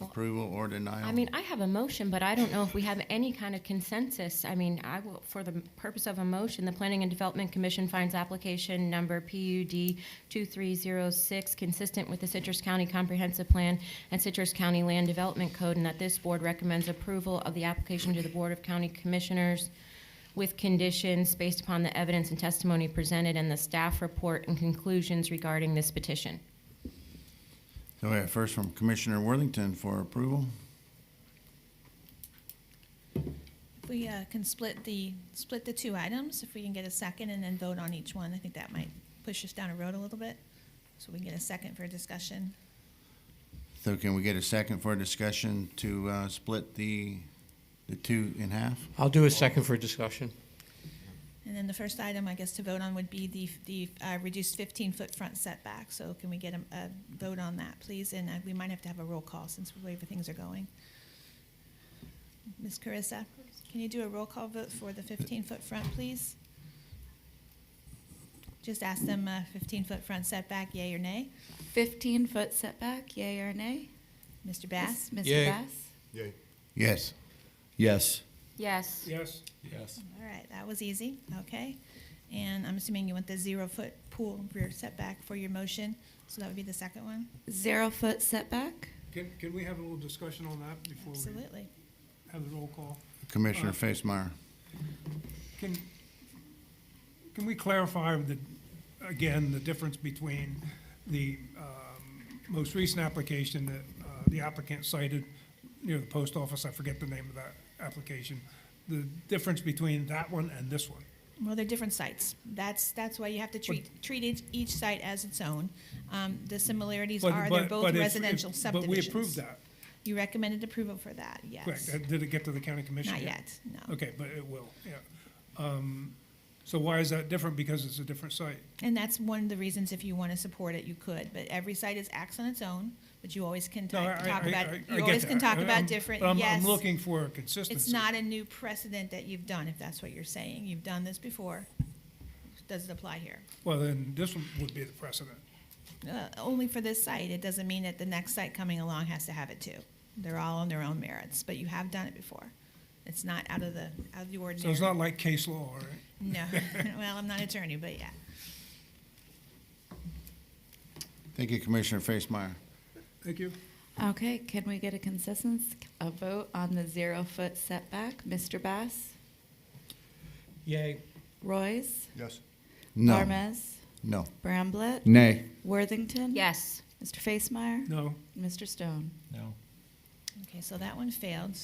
approval or denial? I mean, I have a motion, but I don't know if we have any kind of consensus. I mean, I will, for the purpose of a motion, the Planning and Development Commission finds application number PUD 2306 consistent with the Citrus County Comprehensive Plan and Citrus County Land Development Code, and that this board recommends approval of the application to the Board of County Commissioners with conditions based upon the evidence and testimony presented and the staff report and conclusions regarding this petition. So we have first from Commissioner Worthington for approval. If we can split the two items, if we can get a second and then vote on each one, I think that might push us down a road a little bit. So we can get a second for discussion. So can we get a second for discussion to split the two in half? I'll do a second for discussion. And then the first item, I guess, to vote on would be the reduced 15-foot front setback. So can we get a vote on that, please? And we might have to have a roll call since the way things are going. Ms. Carissa, can you do a roll call vote for the 15-foot front, please? Just ask them 15-foot front setback, yay or nay. 15-foot setback, yay or nay? Mr. Bass? Mr. Yay. Bass? Yay. Yes. Yes. Yes. Yes. Yes. All right, that was easy, okay. And I'm assuming you want the 0-foot pool rear setback for your motion, so that would be the second one? 0-foot setback? Can we have a little discussion on that before we Absolutely. have the roll call? Commissioner Facemeyer. Can we clarify again, the difference between the most recent application that the applicant cited near the post office? I forget the name of that application. The difference between that one and this one? Well, they're different sites. That's why you have to treat each site as its own. The similarities are they're both residential subdivisions. But we approved that. You recommended approval for that, yes. Correct. Did it get to the county commission Not yet? yet, no. Okay, but it will, yeah. So why is that different? Because it's a different site? And that's one of the reasons, if you want to support it, you could. But every site acts on its own, but you always can No, talk about, I you get always can that. talk about I'm- different, but yes. I'm looking for consistency. It's not a new precedent that you've done, if that's what you're saying. You've done this before. Does it apply here? Well, then this one would be the precedent. Only for this site. It doesn't mean that the next site coming along has to have it too. They're all on their own merits, but you have done it before. It's not out of the ordinary. So it's not like case law, right? No. Well, I'm not an attorney, but yeah. Thank you, Commissioner Facemeyer. Thank you. Okay, can we get a consensus, a vote on the 0-foot setback? Mr. Bass? Yay. Royce? Yes. No. Barmes? No. Bramblett? Nay. Worthington? Yes. Mr. Facemeyer? No. Mr. Stone? No. Okay, so that one failed.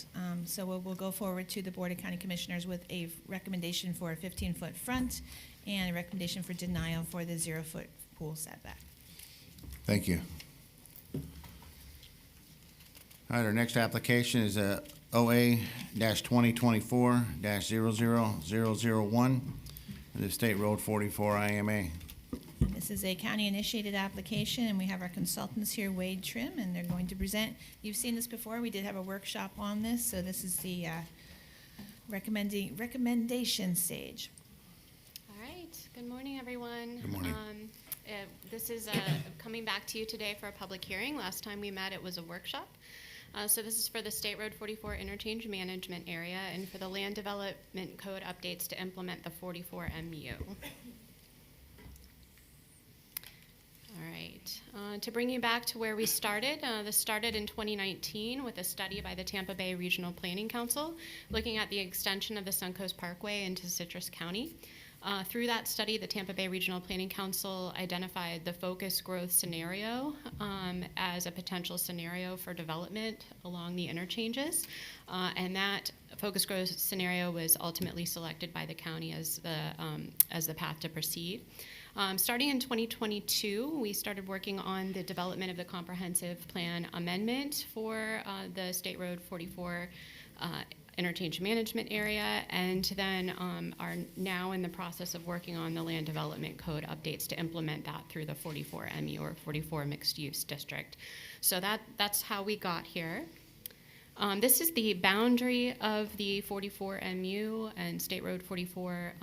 So we'll go forward to the Board of County Commissioners with a recommendation for a 15-foot front and a recommendation for denial for the 0-foot pool setback. Thank you. All right, our next application is OA-2024-00001, the State Road 44 IMA. This is a county-initiated application, and we have our consultants here, Wade Trim, and they're going to present. You've seen this before. We did have a workshop on this, so this is the recommendation stage. All right, good morning, everyone. Good morning. This is coming back to you today for a public hearing. Last time we met, it was a workshop. So this is for the State Road 44 Interchange Management Area and for the Land Development Code updates to implement the 44 MU. All right, to bring you back to where we started, this started in 2019 with a study by the Tampa Bay Regional Planning Council looking at the extension of the Suncoast Parkway into Citrus County. Through that study, the Tampa Bay Regional Planning Council identified the focus growth scenario as a potential scenario for development along the interchanges, and that focus growth scenario was ultimately selected by the county as the path to proceed. Starting in 2022, we started working on the development of the comprehensive plan amendment for the State Road 44 interchange management area, and then are now in the process of working on the land development code updates to implement that through the 44 MU or 44 mixed use district. So that's how we got here. This is the boundary of the 44 MU and State Road 44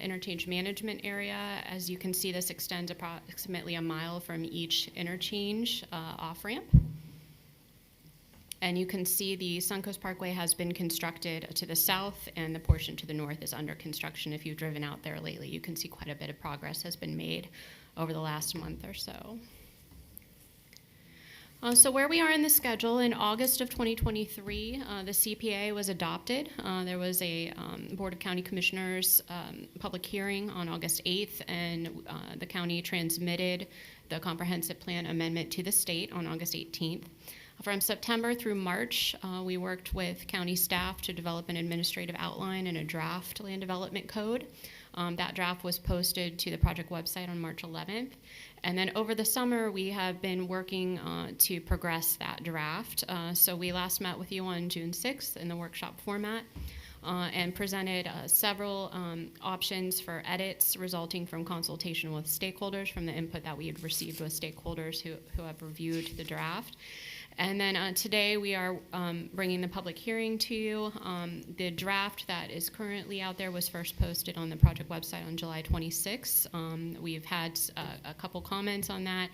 interchange management area. As you can see, this extends approximately a mile from each interchange off-ramp. And you can see the Suncoast Parkway has been constructed to the south, and the portion to the north is under construction. If you've driven out there lately, you can see quite a bit of progress has been made over the last month or so. So where we are in the schedule, in August of 2023, the CPA was adopted. There was a Board of County Commissioners public hearing on August 8th, and the county transmitted the comprehensive plan amendment to the state on August 18th. From September through March, we worked with county staff to develop an administrative outline and a draft land development code. That draft was posted to the project website on March 11th. And then over the summer, we have been working to progress that draft. So we last met with you on June 6th in the workshop format and presented several options for edits resulting from consultation with stakeholders from the input that we had received with stakeholders who have reviewed the draft. And then today we are bringing the public hearing to you. The draft that is currently out there was first posted on the project website on July 26th. We've had a couple comments on that,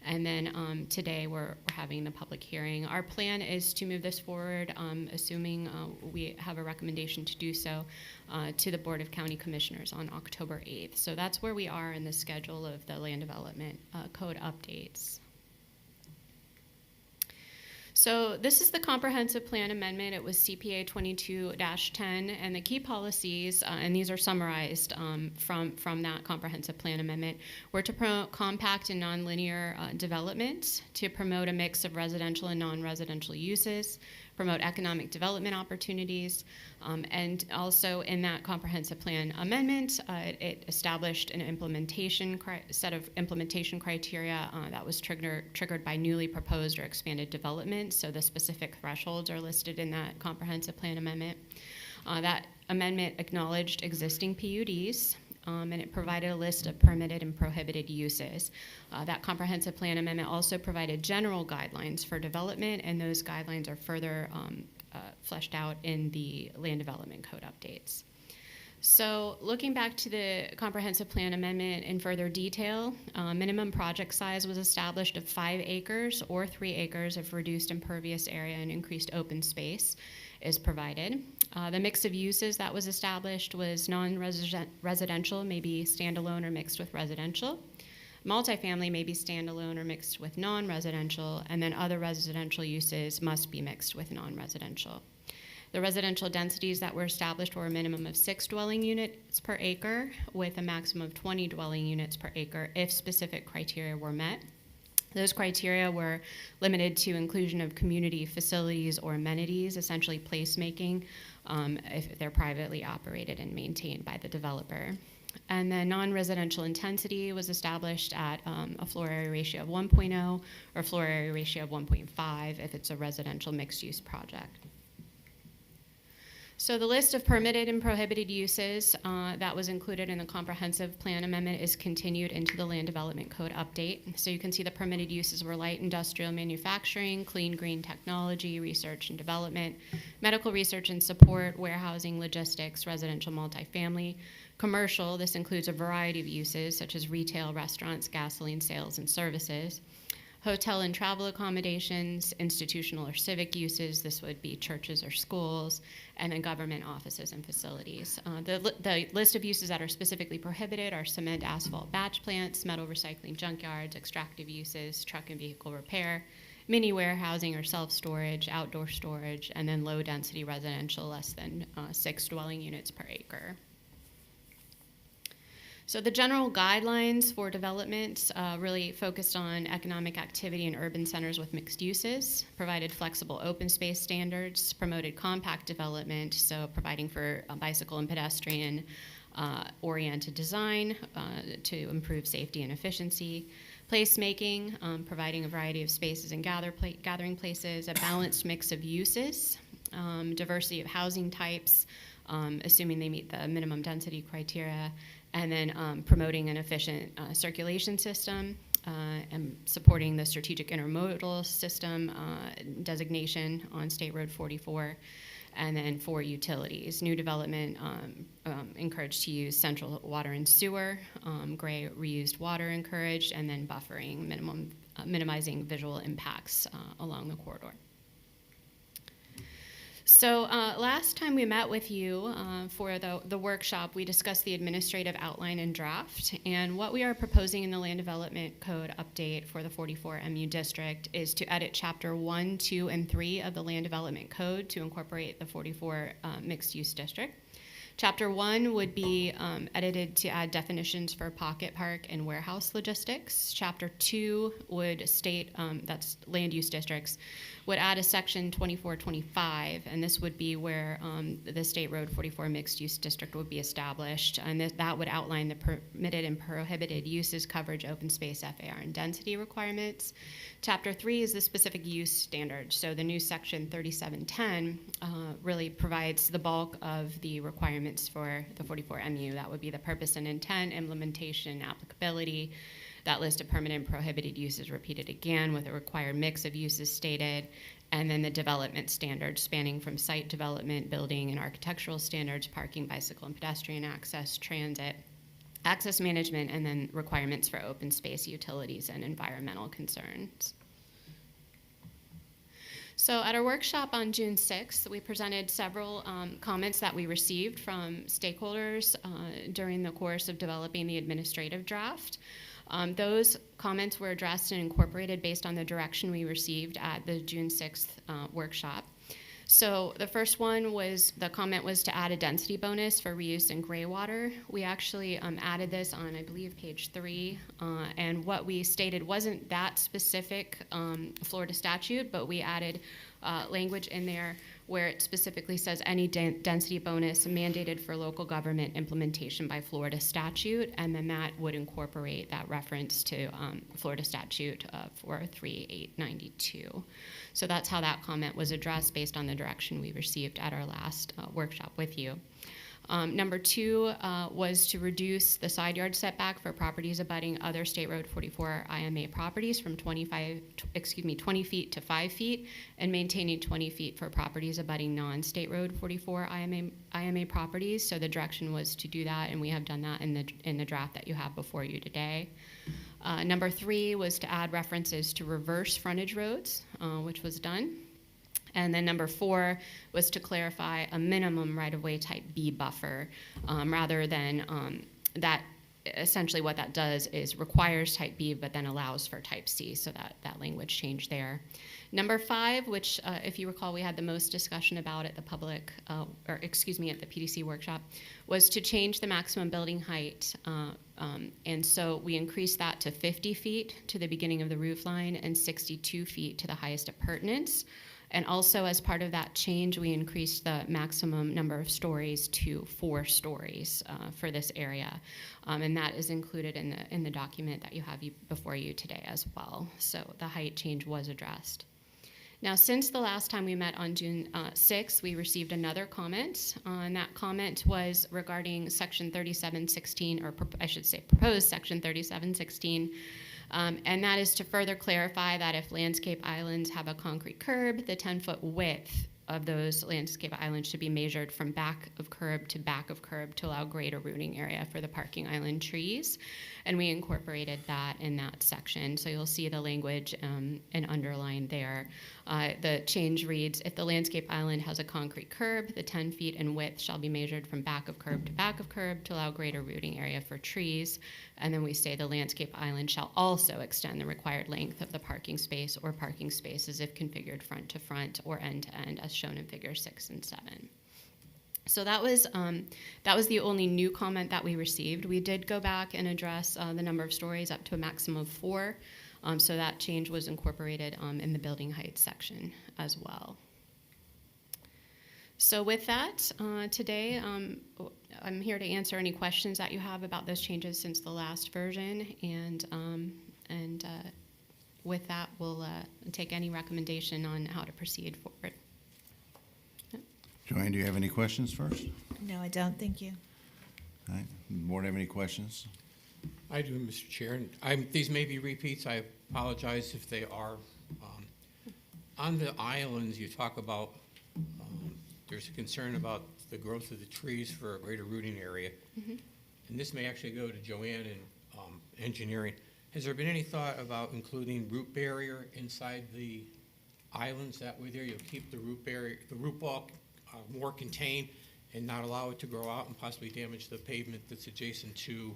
and then today we're having the public hearing. Our plan is to move this forward, assuming we have a recommendation to do so, to the Board of County Commissioners on October 8th. So that's where we are in the schedule of the land development code updates. So this is the comprehensive plan amendment. It was CPA 22-10, and the key policies, and these are summarized from that comprehensive plan amendment, were to promote compact and nonlinear development, to promote a mix of residential and non-residential uses, promote economic development opportunities, and also in that comprehensive plan amendment, it established an set of implementation criteria that was triggered by newly proposed or expanded development. So the specific thresholds are listed in that comprehensive plan amendment. That amendment acknowledged existing PUDs, and it provided a list of permitted and prohibited uses. That comprehensive plan amendment also provided general guidelines for development, and those guidelines are further fleshed out in the land development code updates. So looking back to the comprehensive plan amendment in further detail, minimum project size was established of 5 acres or 3 acres of reduced impervious area and increased open space is provided. The mix of uses that was established was non-residential, maybe standalone or mixed with residential. Multifamily may be standalone or mixed with non-residential, and then other residential uses must be mixed with non-residential. The residential densities that were established were a minimum of 6 dwelling units per acre with a maximum of 20 dwelling units per acre if specific criteria were met. Those criteria were limited to inclusion of community facilities or amenities, essentially placemaking, if they're privately operated and maintained by the developer. And then non-residential intensity was established at a floor area ratio of 1.0 or floor area ratio of 1.5 if it's a residential mixed-use project. So the list of permitted and prohibited uses that was included in the comprehensive plan amendment is continued into the Land Development Code update. So you can see the permitted uses were light industrial manufacturing, clean green technology, research and development, medical research and support, warehousing, logistics, residential multifamily. Commercial, this includes a variety of uses such as retail, restaurants, gasoline sales and services. Hotel and travel accommodations, institutional or civic uses, this would be churches or schools, and then government offices and facilities. The list of uses that are specifically prohibited are cement, asphalt, batch plants, metal recycling junkyards, extractive uses, truck and vehicle repair, mini warehousing or self-storage, outdoor storage, and then low-density residential, less than 6 dwelling units per acre. So the general guidelines for development really focused on economic activity in urban centers with mixed uses, provided flexible open space standards, promoted compact development, so providing for bicycle and pedestrian oriented design to improve safety and efficiency, placemaking, providing a variety of spaces and gathering places, a balanced mix of uses, diversity of housing types, assuming they meet the minimum density criteria, and then promoting an efficient circulation system and supporting the strategic intermodal system designation on State Road 44, and then for utilities. New development encouraged to use central water and sewer, gray reused water encouraged, and then buffering, minimizing visual impacts along the corridor. So last time we met with you for the workshop, we discussed the administrative outline and draft. And what we are proposing in the Land Development Code update for the 44 MU district is to edit Chapter 1, 2, and 3 of the Land Development Code to incorporate the 44 mixed-use district. Chapter 1 would be edited to add definitions for pocket park and warehouse logistics. Chapter 2 would state, that's land use districts, would add a section 2425, and this would be where the State Road 44 mixed use district would be established, and that would outline the permitted and prohibited uses, coverage, open space, FAR, and density requirements. Chapter 3 is the specific use standard, so the new section 3710 really provides the bulk of the requirements for the 44 MU. That would be the purpose and intent, implementation, applicability. That list of permitted and prohibited uses repeated again with a required mix of uses stated, and then the development standards spanning from site development, building and architectural standards, parking, bicycle and pedestrian access, transit, access management, and then requirements for open space, utilities, and environmental concerns. So at our workshop on June 6th, we presented several comments that we received from stakeholders during the course of developing the administrative draft. Those comments were addressed and incorporated based on the direction we received at the June 6th workshop. So the first one was, the comment was to add a density bonus for reuse in gray water. We actually added this on, I believe, page 3, and what we stated wasn't that specific Florida statute, but we added language in there where it specifically says any density bonus mandated for local government implementation by Florida statute, and then that would incorporate that reference to Florida statute 43892. So that's how that comment was addressed based on the direction we received at our last workshop with you. Number 2 was to reduce the side yard setback for properties abutting other State Road 44 IMA properties from 20 feet to 5 feet, and maintaining 20 feet for properties abutting non-State Road 44 IMA properties. So the direction was to do that, and we have done that in the draft that you have before you today. Number 3 was to add references to reverse frontage roads, which was done. And then number 4 was to clarify a minimum right-of-way type B buffer, rather than that. Essentially what that does is requires type B, but then allows for type C, so that language change there. Number 5, which if you recall we had the most discussion about at the at the PDC workshop, was to change the maximum building height. And so we increased that to 50 feet to the beginning of the roof line and 62 feet to the highest appurtenance. And also, as part of that change, we increased the maximum number of stories to 4 stories for this area, and that is included in the document that you have before you today as well. So the height change was addressed. Now, since the last time we met on June 6th, we received another comment. And that comment was regarding Section 3716, or I should say proposed Section 3716. And that is to further clarify that if landscape islands have a concrete curb, the 10-foot width of those landscape islands should be measured from back of curb to allow greater rooting area for the parking island trees. And we incorporated that in that section. So you'll see the language and underlined there. The change reads, if the landscape island has a concrete curb, the 10 feet in width shall be measured from back of curb to allow greater rooting area for trees. And then we say the landscape island shall also extend the required length of the parking space or parking spaces if configured front to front or end to end as shown in figure 6 and 7. So that was the only new comment that we received. We did go back and address the number of stories up to a maximum of 4. So that change was incorporated in the building height section as well. So with that, today I'm here to answer any questions that you have about those changes since the last version, and with that, we'll take any recommendation on how to proceed forward. Joanne, do you have any questions first? No, I don't. Thank you. All right. Board have any questions? I do, Mr. Chair, and these may be repeats. I apologize if they are. On the islands, you talk about there's a concern about the growth of the trees for a greater rooting area. Mm-hmm. And this may actually go to Joanne and engineering. Has there been any thought about including root barrier inside the islands? That way there you'll keep the root barrier, the root ball more contained and not allow it to grow out and possibly damage the pavement that's adjacent to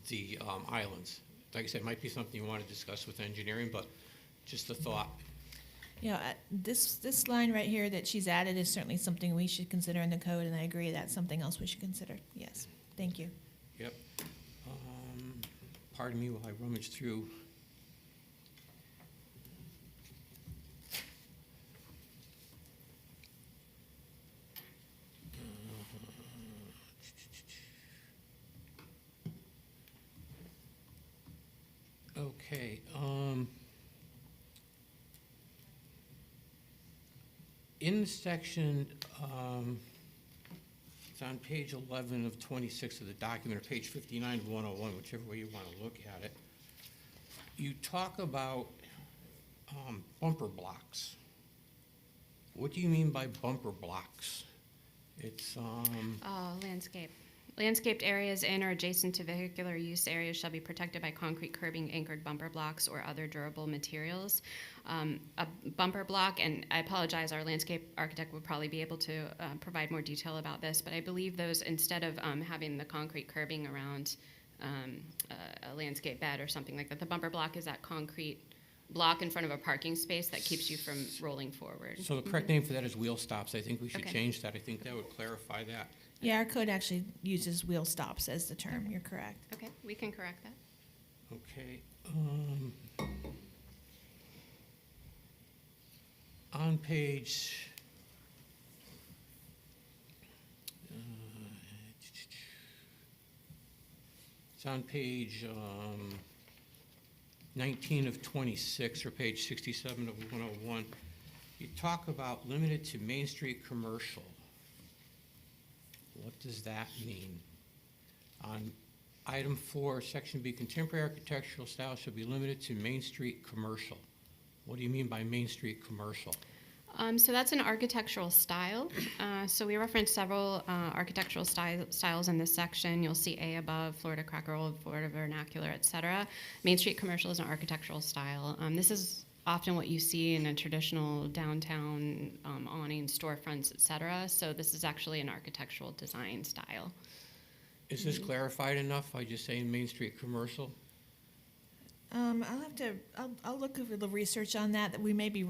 the islands. Like I said, it might be something you want to discuss with engineering, but just a thought. You know, this line right here that she's added is certainly something we should consider in the code, and I agree that's something else we should consider. Yes, thank you. Yep. Pardon me while I rummage through. Okay. In the section, it's on page 11 of 26 of the document, or page 59 of 101, whichever way you want to look at it. You talk about bumper blocks. What do you mean by bumper blocks? It's Landscape. Landscaped areas in or adjacent to vehicular use areas shall be protected by concrete curbing, anchored bumper blocks, or other durable materials. A bumper block, and I apologize, our landscape architect would probably be able to provide more detail about this, but I believe those, instead of having the concrete curbing around a landscape bed or something like that, the bumper block is that concrete block in front of a parking space that keeps you from rolling forward. so the correct name for that is wheel stops. I think we should Okay. change that. I think that would clarify that. Yeah, our code actually uses wheel stops as the term. You're correct. Okay, we can correct that. Okay. On page, it's on page 19 of 26, or page 67 of 101. You talk about limited to Main Street commercial. What does that mean? On item 4, section B, contemporary architectural style should be limited to Main Street commercial. What do you mean by Main Street commercial? So that's an architectural style. So we reference several architectural styles in this section. You'll see A above, Florida Cracker Old, Florida Vernacular, etc. Main Street commercial is an architectural style. This is often what you see in a traditional downtown awning, storefronts, etc. So this is actually an architectural design style. Is this clarified enough by just saying Main Street commercial? I'll look over the research on that. That we may be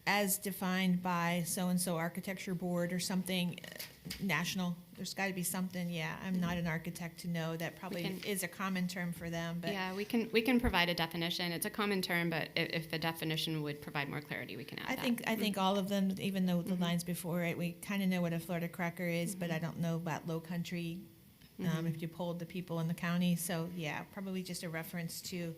as defined by so-and-so architecture board or something national. There's got to be something, yeah. I'm not an architect to know. That probably is a common term for them, but. Yeah, we can provide a definition. It's a common term, but if the definition would provide more clarity, we can add that. I think all of them, even though the lines before it, we kind of know what a Florida cracker is, but I don't know about low country, if you polled the people in the county. So, yeah, probably just a reference to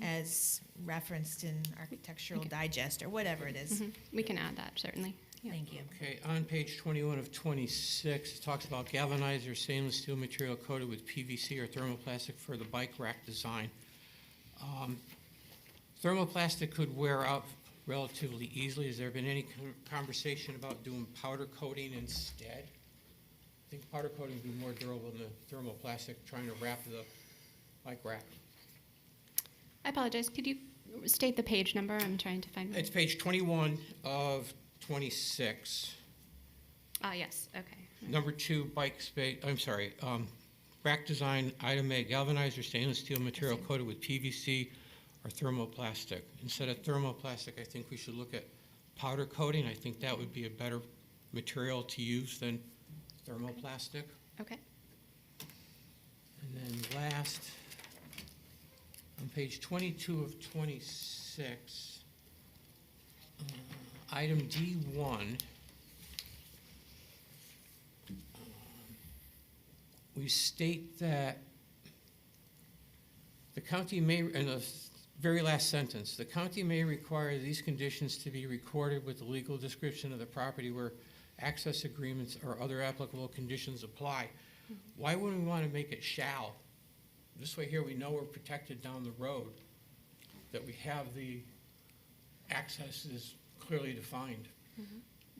as referenced in Architectural Digest or whatever it is. We can add that, certainly. Yeah. Thank you. Okay, on page 21 of 26, it talks about galvanized or stainless steel material coated with PVC or thermoplastic for the bike rack design. Thermoplastic could wear out relatively easily. Has there been any conversation about doing powder coating instead? I think powder coating would be more durable than the thermoplastic trying to wrap the bike rack. I apologize. Could you state the page number? I'm trying to find. It's page 21 of 26. Yes, okay. Number 2, bike space, rack design, item A, galvanized or stainless steel material coated with PVC or thermoplastic. Instead of thermoplastic, I think we should look at powder coating. I think that would be a better material to use than thermoplastic. Okay. And then last, on page 22 of 26, item D1, we state that the county may, in the very last sentence, the county may require these conditions to be recorded with the legal description of the property where access agreements or other applicable conditions apply. Why wouldn't we want to make it shall? This way here we know we're protected down the road, that we have the access is clearly defined.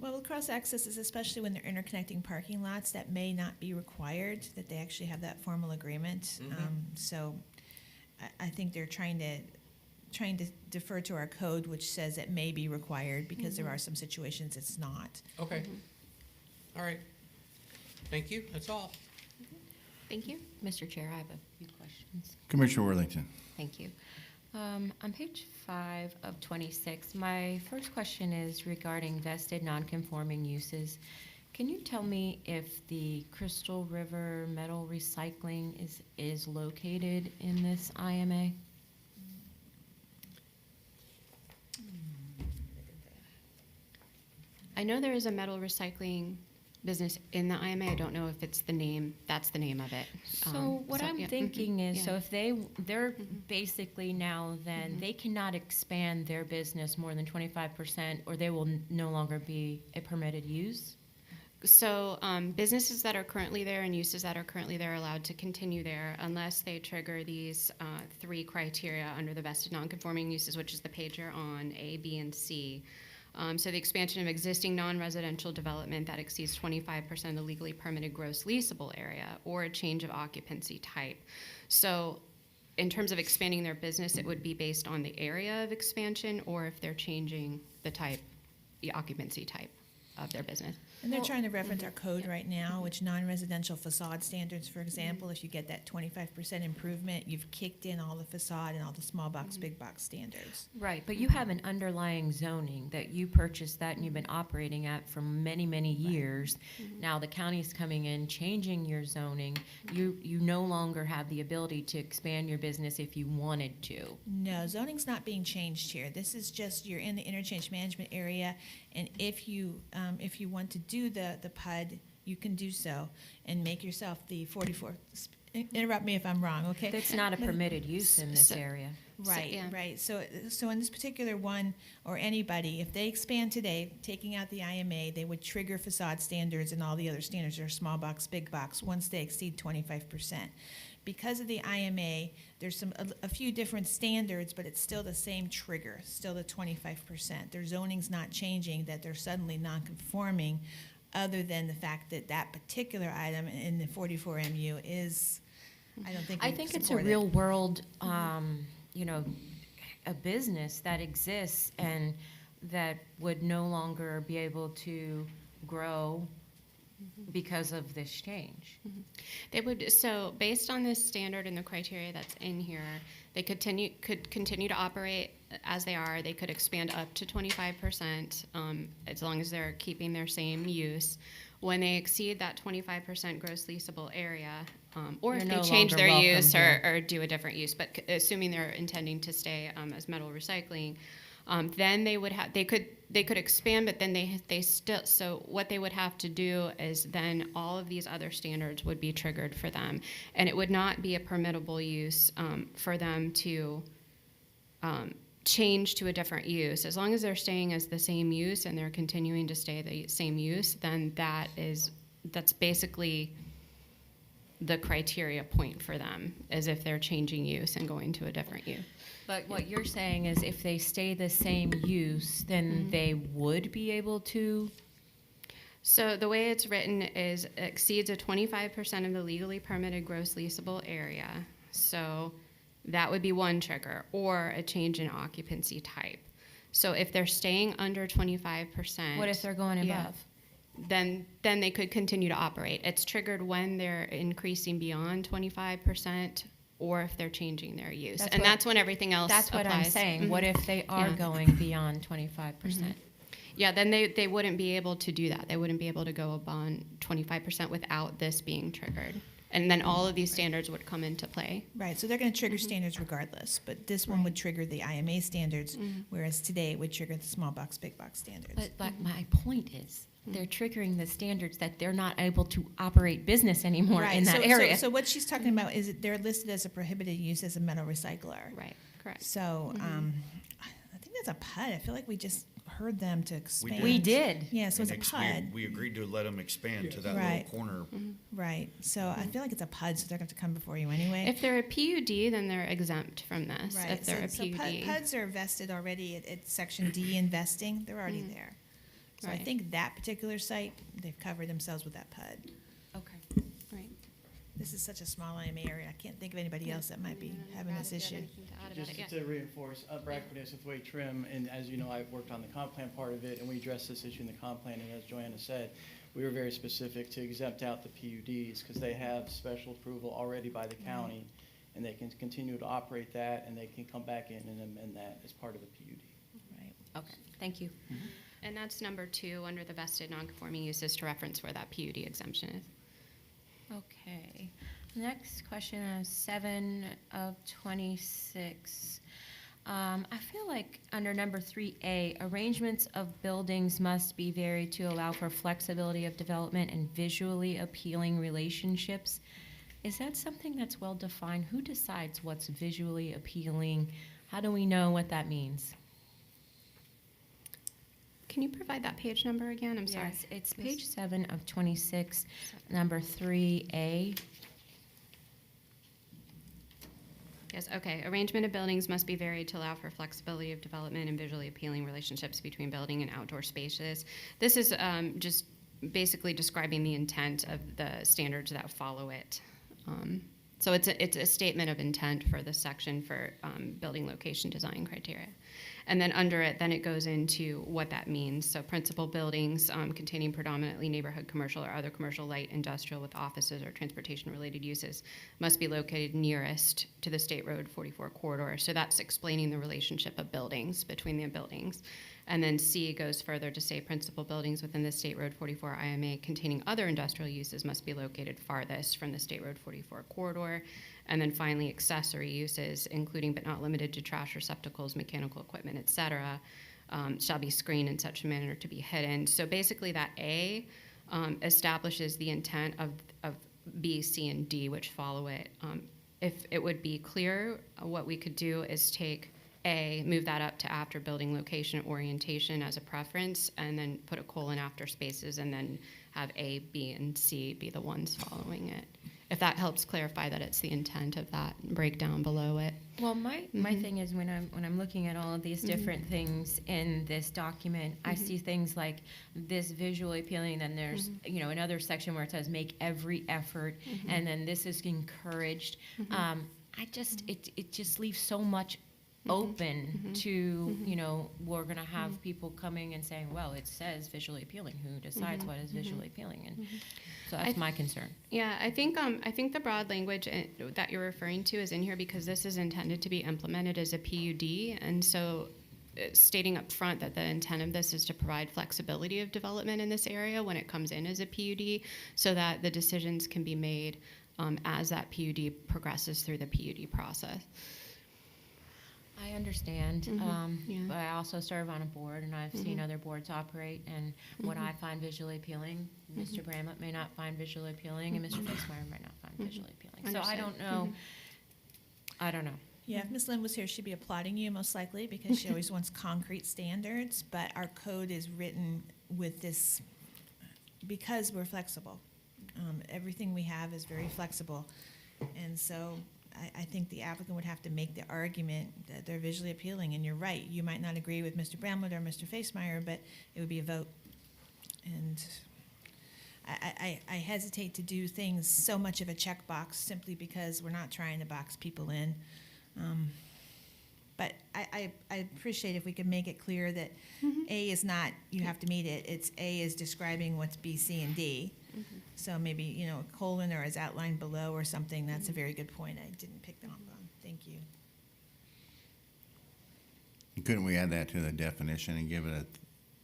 Well, cross accesses, especially when they're interconnecting parking lots, that may not be required, that they actually have that formal agreement. So I think they're trying to defer to our code, which says it may be required, because there are some situations it's not. Okay. All right. Thank you. That's all. Thank you. Mr. Chair, I have a few questions. Commissioner Worthington. Thank you. On page 5 of 26, my first question is regarding vested nonconforming uses. Can you tell me if the Crystal River metal recycling is located in this IMA? I know there is a metal recycling business in the IMA. I don't know if it's the name, that's the name of it. So what I'm yeah. thinking is, Yeah. so if they're basically now then, they cannot expand their business more than 25%, or they will no longer be a permitted use? So businesses that are currently there and uses that are currently there are allowed to continue there unless they trigger these 3 criteria under the vested nonconforming uses, which is the page you're on, A, B, and C. So the expansion of existing non-residential development that exceeds 25% of the legally permitted gross leasable area, or a change of occupancy type. So in terms of expanding their business, it would be based on the area of expansion, or if they're changing the type, the occupancy type of their business. And they're trying to reference our code right now, which non-residential facade standards, for example, if you get that 25% improvement, you've kicked in all the facade and all the small box, big box standards. Right, but you have an underlying zoning that you purchased that and you've been operating at for many, many years. Now the county's coming in, changing your zoning. You no longer have the ability to expand your business if you wanted to. No, zoning's not being changed here. This is just, you're in the interchange management area, and if you want to do the PUD, you can do so and make yourself the 44. Interrupt me if I'm wrong, okay? That's not a permitted use in this area. Right, yeah. right. So in this particular one, or anybody, if they expand today, taking out the IMA, they would trigger facade standards and all the other standards, or small box, big box, once they exceed 25%. Because of the IMA, there's a few different standards, but it's still the same trigger, still the 25%. Their zoning's not changing, that they're suddenly non-conforming, other than the fact that that particular item in the 44 MU is, I don't think I we think it's a support it. real world, a business that exists and that would no longer be able to grow because of this change. They would, so based on this standard and the criteria that's in here, they could continue to operate as they are. They could expand up to 25%, as long as they're keeping their same use. When they exceed that 25% gross leasable area, or You're if no they change longer their welcome use here. or do a different use, but assuming they're intending to stay as metal recycling, then they would have, they could expand, but then they still, so what they would have to do is then all of these other standards would be triggered for them. And it would not be a permittable use for them to change to a different use, as long as they're staying as the same use and they're continuing to stay the same use, then that's basically the criteria point for them, as if they're changing use and going to a different use. But what you're saying is if they stay the same use, then they would be able to? So the way it's written is exceeds a 25% of the legally permitted gross leasable area. So that would be one trigger, or a change in occupancy type. So if they're staying under 25%. What if they're going above? Then they could continue to operate. It's triggered when they're increasing beyond 25%, or if they're changing their use. That's when everything else applies. That's what I'm saying. What if they are Yeah. going beyond 25%? Yeah, then they wouldn't be able to do that. They wouldn't be able to go beyond 25% without this being triggered. And then all of these standards would come into play. Right, so they're gonna trigger standards regardless, but this one would trigger the IMA standards, whereas today it would trigger the small box, big box standards. But my point is, they're triggering the standards that they're not able to operate business anymore Right, in that so- area. So what she's talking about is that they're listed as a prohibited use as a metal recycler. Right, correct. So, I think that's a PUD. I feel like we just heard them to expand. We did. Yeah, so it's a PUD. We agreed to let them expand to that Right. little corner. Right, so I feel like it's a PUD, so they're going to come before you anyway. If they're a PUD, then they're exempt from this. Right, If they're so a PUD. PUDs are vested already at Section D investing. They're already there. So I Right. think that particular site, they've covered themselves with that PUD. Okay. Right. This is such a small IMA area. I can't think of anybody else that might be having this issue. Just to reinforce, Brad Cordes with Wade Trim, and as you know, I worked on the comp plan part of it, and we addressed this issue in the comp plan, and as Joanna said, we were very specific to exempt out the PUDs, because they have special approval already by the county, and they can continue to operate that, and they can come back in and amend that as part of a PUD. Right. Okay, thank you. And that's number 2 under the vested non-conforming uses, to reference where that PUD exemption is. Okay. Next question is 7 of 26. I feel like under number 3A, arrangements of buildings must be varied to allow for flexibility of development and visually appealing relationships. Is that something that's well defined? Who decides what's visually appealing? How do we know what that means? Can you provide that page number again? I'm sorry. Yes, it's page 7 of 26, number 3A. Yes, okay. Arrangement of buildings must be varied to allow for flexibility of development and visually appealing relationships between building and outdoor spaces. This is just basically describing the intent of the standards that follow it. So it's a statement of intent for this section for building location design criteria. And then under it, then it goes into what that means. So principal buildings containing predominantly neighborhood commercial or other commercial light industrial with offices or transportation-related uses must be located nearest to the State Road 44 corridor. So that's explaining the relationship of buildings between the buildings. And then C goes further to say principal buildings within the State Road 44 IMA containing other industrial uses must be located farthest from the State Road 44 corridor. And then finally, accessory uses, including but not limited to trash receptacles, mechanical equipment, et cetera, shall be screened in such a manner to be hidden. So basically that A establishes the intent of B, C, and D, which follow it. If it would be clear, what we could do is take A, move that up to after building location orientation as a preference, and then put a colon after spaces, and then have A, B, and C be the ones following it. If that helps clarify that it's the intent of that breakdown below it. Well, my thing is when I'm looking at all of these different things in this document, I see things like this visually appealing, then there's another section where it says make every effort, and then this is encouraged. It just leaves so much open to, we're going to have people coming and saying, well, it says visually appealing. Who decides what is visually appealing? And so that's my concern. Yeah, I think the broad language that you're referring to is in here because this is intended to be implemented as a PUD, and so stating up front that the intent of this is to provide flexibility of development in this area when it comes in as a PUD, so that the decisions can be made as that PUD progresses through the PUD process. I understand, Yeah. but I also serve on a board, and I've seen other boards operate, and what I find visually appealing, Mr. Bramlett may not find visually appealing, and Mr. Facemeyer might not find visually appealing. So I Understood. don't know. I don't know. Yeah, if Ms. Lynn was here, she'd be applauding you most likely because she always wants concrete standards, but our code is written with this, because we're flexible. Everything we have is very flexible. And so I think the applicant would have to make the argument that they're visually appealing, and you're right. You might not agree with Mr. Bramlett or Mr. Facemeyer, but it would be a vote. And I hesitate to do things so much of a checkbox simply because we're not trying to box people in. But I appreciate if we could make it clear that A is not, you have to meet it, it's A is describing what's B, C, and D. So maybe, you know, a colon or as outlined below or something, that's a very good point, I didn't pick that up on, thank you. Couldn't we add that to the definition and give it a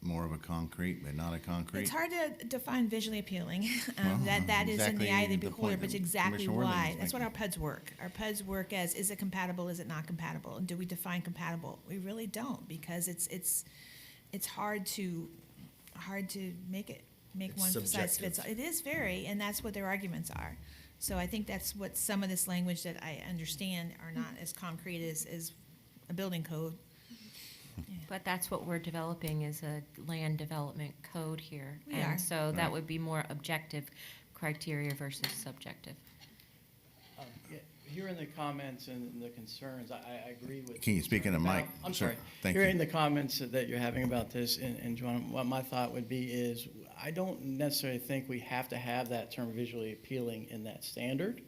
more of a concrete, but not a concrete? It's hard to define visually appealing. Well, That is in the eye of the exactly the beholder, point but it's that exactly Commissioner Worthing why. was That's what making. our PUDs work. Our PUDs work as, is it compatible, is it not compatible? And do we define compatible? We really don't, because it's hard to make It's one size subjective. fits all. It is very, and that's what their arguments are. So I think that's what some of this language that I understand are not as concrete as a building code. But that's what we're developing is a land development code here. We are. And so Right. that would be more objective criteria versus subjective. Yeah, Hearing the comments and the concerns, I agree with. Can you speak in the concern mic, about- I'm sir? sorry. Thank you. Hearing the comments that you're having about this, and Joanna, what my thought would be is, I don't necessarily think we have to have that term visually appealing in that standard.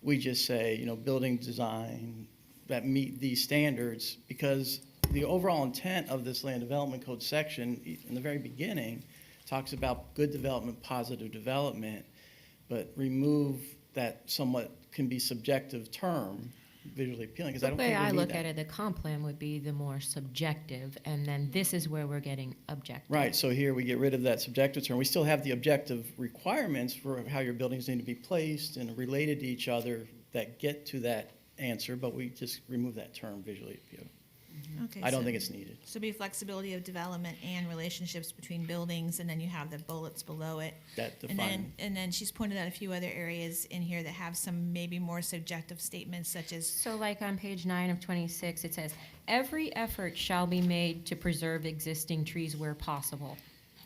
We just say, you know, building design that meet these standards, because the overall intent of this land development code section, in the very beginning, talks about good development, positive development, but remove that somewhat can be subjective term, visually appealing, because I The don't way think we I need look that. at it, the comp plan would be the more subjective, and then this is where we're getting objective. Right, so here we get rid of that subjective term. We still have the objective requirements for how your buildings need to be placed and related to each other that get to that answer, but we just remove that term visually appealing. Okay, I don't so- think it's needed. So be flexibility of development and relationships between buildings, and then you have the bullets below it. That And define. then she's pointed out a few other areas in here that have some maybe more subjective statements such as, So like on page 9 of 26, it says, "Every effort shall be made to preserve existing trees where possible."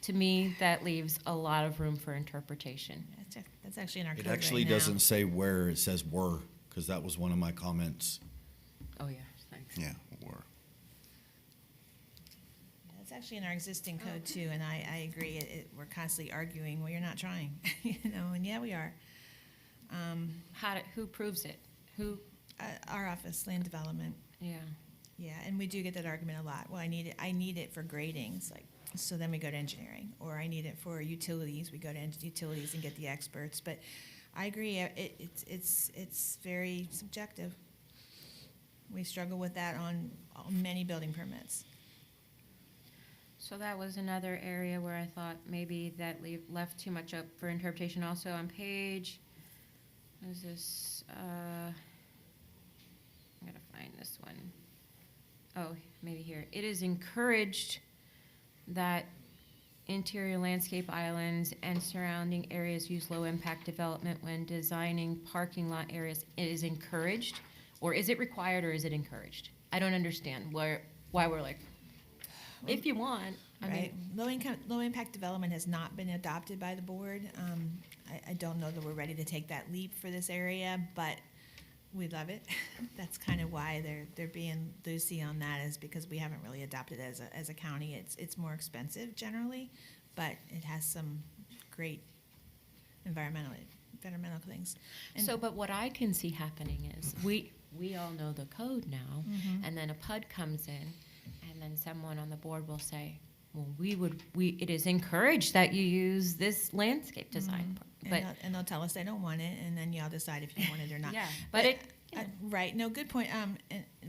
To me, that leaves a lot of room for interpretation. that's actually in our code It right actually now. doesn't say where, it says were, because that was one of my comments. Oh, yeah, thanks. Yeah, or, It's actually in our existing code too, and I agree, we're constantly arguing, well, you're not trying, you know, and yeah, we are. Who proves it? Who, Our office, land development, yeah. yeah, and we do get that argument a lot. Well, I need it for grading, it's like, so then we go to engineering, or I need it for utilities, we go to utilities and get the experts, but I agree, it's very subjective. We struggle with that on many building permits. So that was another area where I thought maybe that left too much up for interpretation. Also on page, what is this? I'm gonna find this one. Oh, maybe here. It is encouraged that interior landscape islands and surrounding areas use low-impact development when designing parking lot areas. It is encouraged, or is it required, or is it encouraged? I don't understand why we're like, if you want, I Right, mean, low impact development has not been adopted by the board. I don't know that we're ready to take that leap for this area, but we love it. That's kind of why they're being loosey on that, is because we haven't really adopted it as a county. It's more expensive generally, but it has some great environmental things. And- so, but what I can see happening is, we all know the code now, and then a PUD comes in, and then someone on the board will say, well, it is encouraged that you use this landscape design. But, And they'll tell us they don't want it, and then y'all decide if you want it or not. yeah, but it, Right, no, good point. And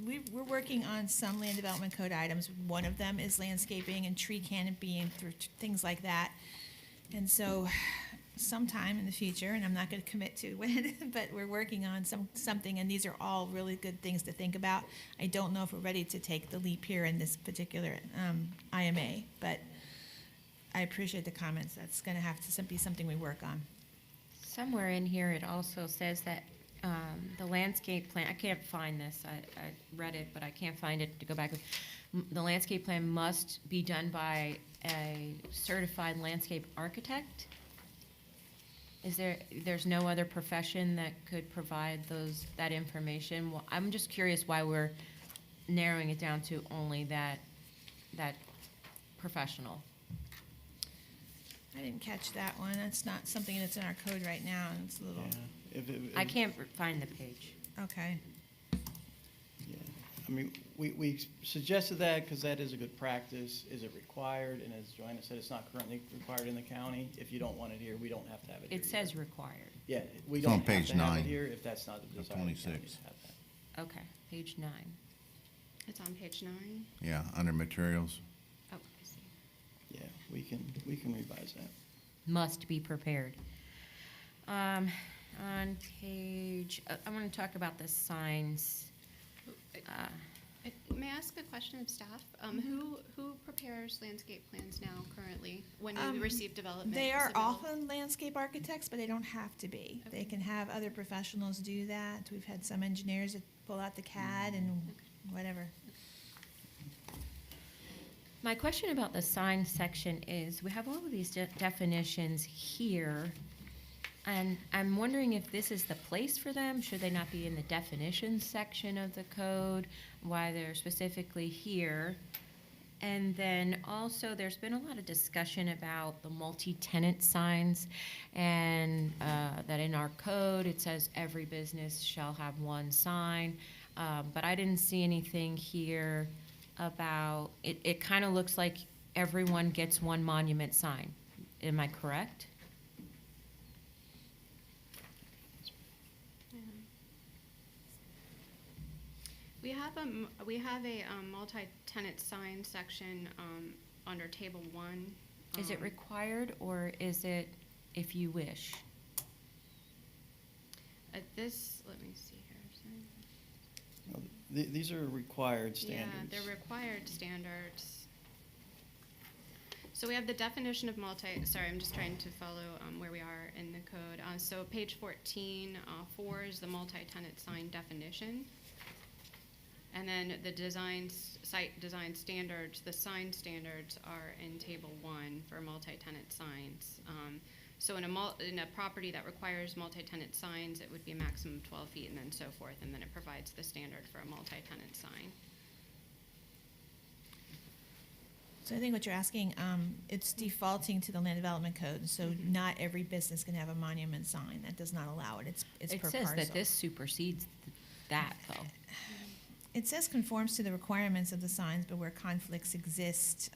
we're working on some land development code items. One of them is landscaping and tree canopy and things like that. And so sometime in the future, and I'm not gonna commit to when, but we're working on something, and these are all really good things to think about. I don't know if we're ready to take the leap here in this particular IMA, but I appreciate the comments. That's gonna have to be something we work on. somewhere in here, it also says that the landscape plan, I can't find this, I read it, but I can't find it to go back. The landscape plan must be done by a certified landscape architect? There's no other profession that could provide that information? Well, I'm just curious why we're narrowing it down to only that professional. I didn't catch that one. That's not something that's in our code right now, and it's a little, I can't find the page. okay. Yeah, I mean, we suggested that because that is a good practice. Is it required? And as Joanna said, it's not currently required in the county. If you don't want it here, we don't have to have it here. It says required. Yeah, we It's on don't have page to have 9 it here if that's not the of desire of the county 26. to have that. Okay, page 9. It's on page 9. Yeah, under materials. Oh, I see. Yeah, we can revise that. Must be prepared. On page, I want to talk about the signs. May I ask a question of staff? Who prepares landscape plans now currently when you receive development? They is are it develop- often landscape architects, but they don't have to be. They can have other professionals do that. We've had some engineers that pull out the CAD and whatever. My question about the sign section is, we have all of these definitions here, and I'm wondering if this is the place for them. Should they not be in the definitions section of the code? Why they're specifically here? And then also, there's been a lot of discussion about the multi-tenant signs, and that in our code, it says every business shall have one sign. But I didn't see anything here about, it kind of looks like everyone gets one monument sign. Am I correct? We have a multi-tenant sign section under table 1. Is it required, or is it if you wish? Let me see here. Well, these are required standards. Yeah, they're required standards. So we have the definition of sorry, I'm just trying to follow where we are in the code. So page 14, 4 is the multi-tenant sign definition. And then the site design standards, the sign standards are in table 1 for multi-tenant signs. So in a property that requires multi-tenant signs, it would be a maximum of 12 feet and then so forth, and then it provides the standard for a multi-tenant sign. So I think what you're asking, it's defaulting to the land development code, so not every business can have a monument sign. That does not allow it. It's per It parcel. says that this supersedes that, though. It says conforms to the requirements of the signs, but where conflicts exist,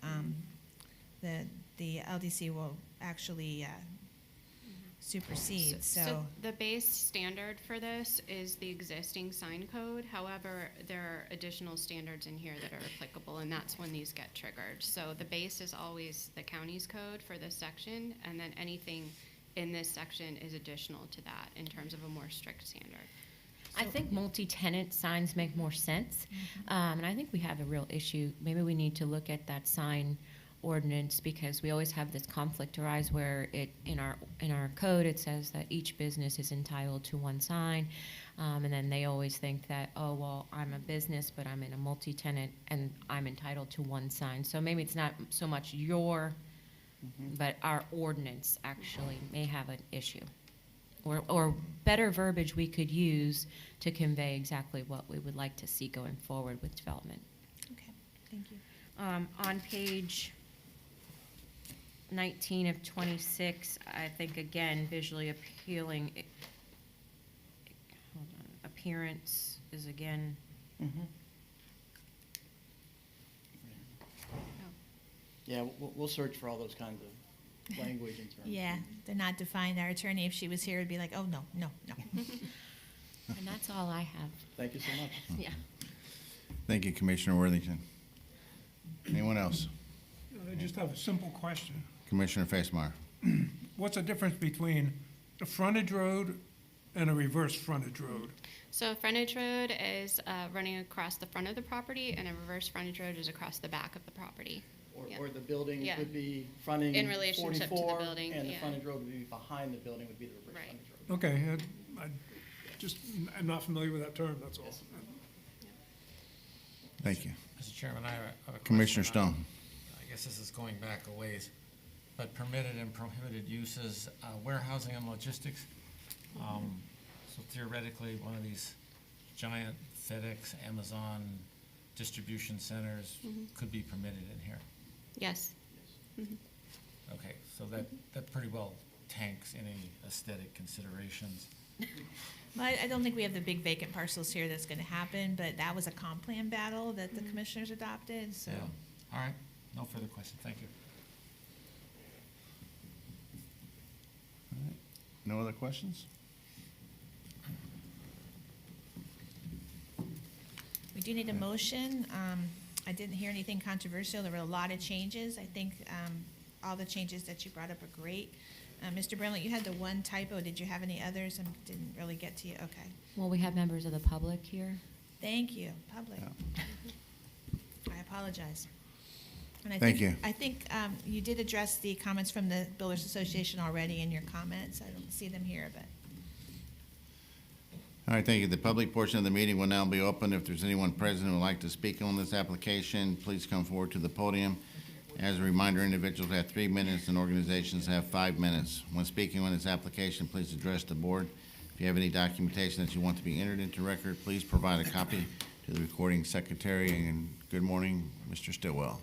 the LDC will actually supersede, so. The base standard for this is the existing sign code. However, there are additional standards in here that are applicable, and that's when these get triggered. So the base is always the county's code for this section, and then anything in this section is additional to that in terms of a more strict standard. I think multi-tenant signs make more sense, and I think we have a real issue. Maybe we need to look at that sign ordinance, because we always have this conflict arise where in our code, it says that each business is entitled to one sign, and then they always think that, oh, well, I'm a business, but I'm in a multi-tenant, and I'm entitled to one sign. So maybe it's not so much but our ordinance actually may have an issue. Or better verbiage we could use to convey exactly what we would like to see going forward with development. Okay, thank you. On page 19 of 26, I think, again, visually appealing, hold on, appearance is again, Yeah, we'll search for all those kinds of language in terms. Yeah, they're not defined. Our attorney, if she was here, would be like, oh, no. and that's all I have. Thank you so much. Yeah. Thank you, Commissioner Worthington. Anyone else? I just have a simple question. Commissioner Facemeyer. What's the difference between a frontage road and a reverse frontage road? So a frontage road is running across the front of the property, and a reverse frontage road is across the back of the property. Or the building Yeah. would be fronting In relationship to the 44, building, and the yeah. frontage road would be behind the building, would be the reverse Right. frontage road. Okay, just, I'm not familiar with that term, that's all. Thank you. Mr. Chairman, I have a question. Commissioner Stone. I guess this is going back a ways, but permitted and prohibited uses, warehousing and logistics. So theoretically, one of these giant FedEx, Amazon distribution centers could be permitted in here. Yes. Okay, so that pretty well tanks any aesthetic considerations. Well, I don't think we have the big vacant parcels here that's gonna happen, but that was a comp plan battle that the commissioners adopted, so. Yeah. All right, no further questions, thank you. No other questions? We do need a motion. I didn't hear anything controversial. There were a lot of changes. I think all the changes that you brought up are great. Mr. Brimley, you had the one typo. Did you have any others? I didn't really get to you. Okay. Well, we have members of the public here. Thank you, public. I apologize. And Thank you. I think you did address the comments from the Builders Association already in your comments. I don't see them here, but. All right, thank you. The public portion of the meeting will now be open. If there's anyone present who would like to speak on this application, please come forward to the podium. As a reminder, individuals have 3 minutes and organizations have 5 minutes. When speaking on this application, please address the board. If you have any documentation that you want to be entered into record, please provide a copy to the recording secretary. And good morning, Mr. Stillwell.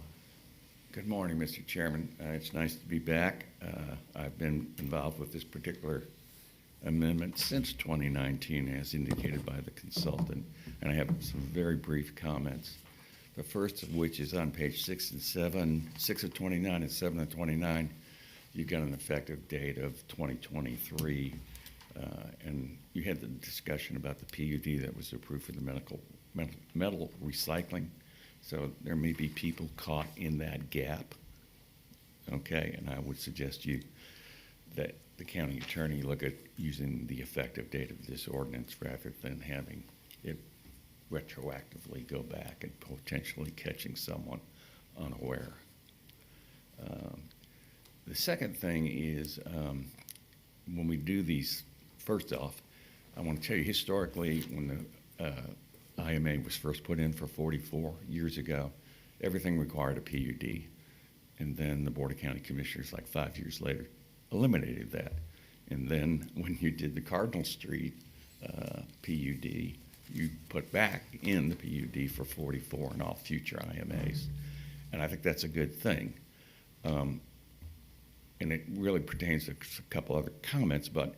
Good morning, Mr. Chairman. It's nice to be back. I've been involved with this particular amendment since 2019, as indicated by the consultant, and I have some very brief comments. The first of which is on page 6 and 7, 6 of 29 and 7 of 29. You've got an effective date of 2023, and you had the discussion about the PUD that was approved for the metal recycling. So there may be people caught in that gap, okay? And I would suggest that the county attorney look at using the effective date of this ordinance rather than having it retroactively go back and potentially catching someone unaware. The second thing is when we do these, first off, I want to tell you historically when the IMA was first put in for 44 years ago, everything required a PUD. And then the Board of County Commissioners, like 5 years later, eliminated that. And then when you did the Cardinal Street PUD, you put back in the PUD for 44 and all future IMAs. And I think that's a good thing. And it really pertains to a couple other comments, but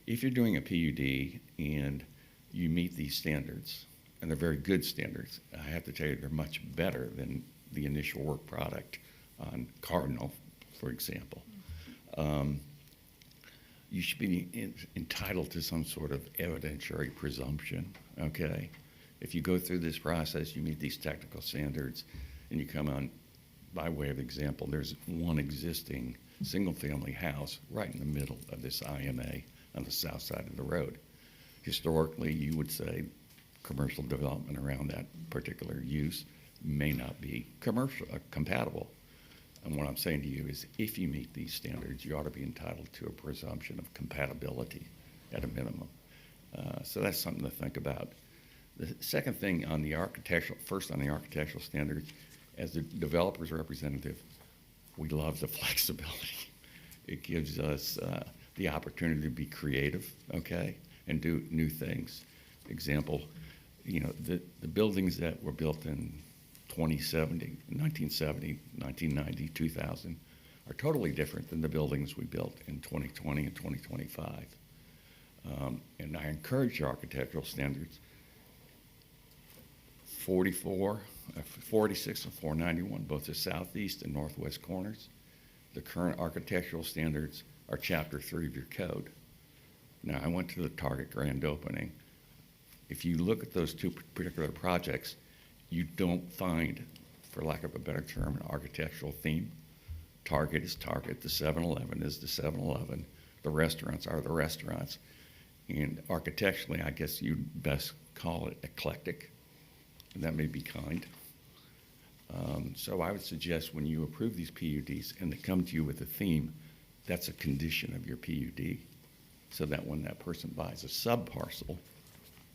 if you're doing a PUD and you meet these standards, and they're very good standards, I have to tell you they're much better than the initial work product on Cardinal, for example. You should be entitled to some sort of evidentiary presumption, okay? If you go through this process, you meet these technical standards, and you come on, by way of example, there's one existing single-family house right in the middle of this IMA on the south side of the road. Historically, you would say commercial development around that particular use may not be compatible. And what I'm saying to you is if you meet these standards, you ought to be entitled to a presumption of compatibility at a minimum. So that's something to think about. The second thing on the architectural standards, as the developer's representative, we love the flexibility. It gives us the opportunity to be creative, okay, and do new things. Example, you know, the buildings that were built in 1970, 1990, 2000 are totally different than the buildings we built in 2020 and 2025. And I encourage your architectural standards. 46 and 491, both the southeast and northwest corners. The current architectural standards are Chapter 3 of your code. Now, I went to the Target grand opening. If you look at those two particular projects, you don't find, for lack of a better term, an architectural theme. Target is Target, the 7-Eleven is the 7-Eleven, the restaurants are the restaurants. And architecturally, I guess you'd best call it eclectic, and that may be kind. So I would suggest when you approve these PUDs and they come to you with a theme, that's a condition of your PUD, so that when that person buys a sub-parcel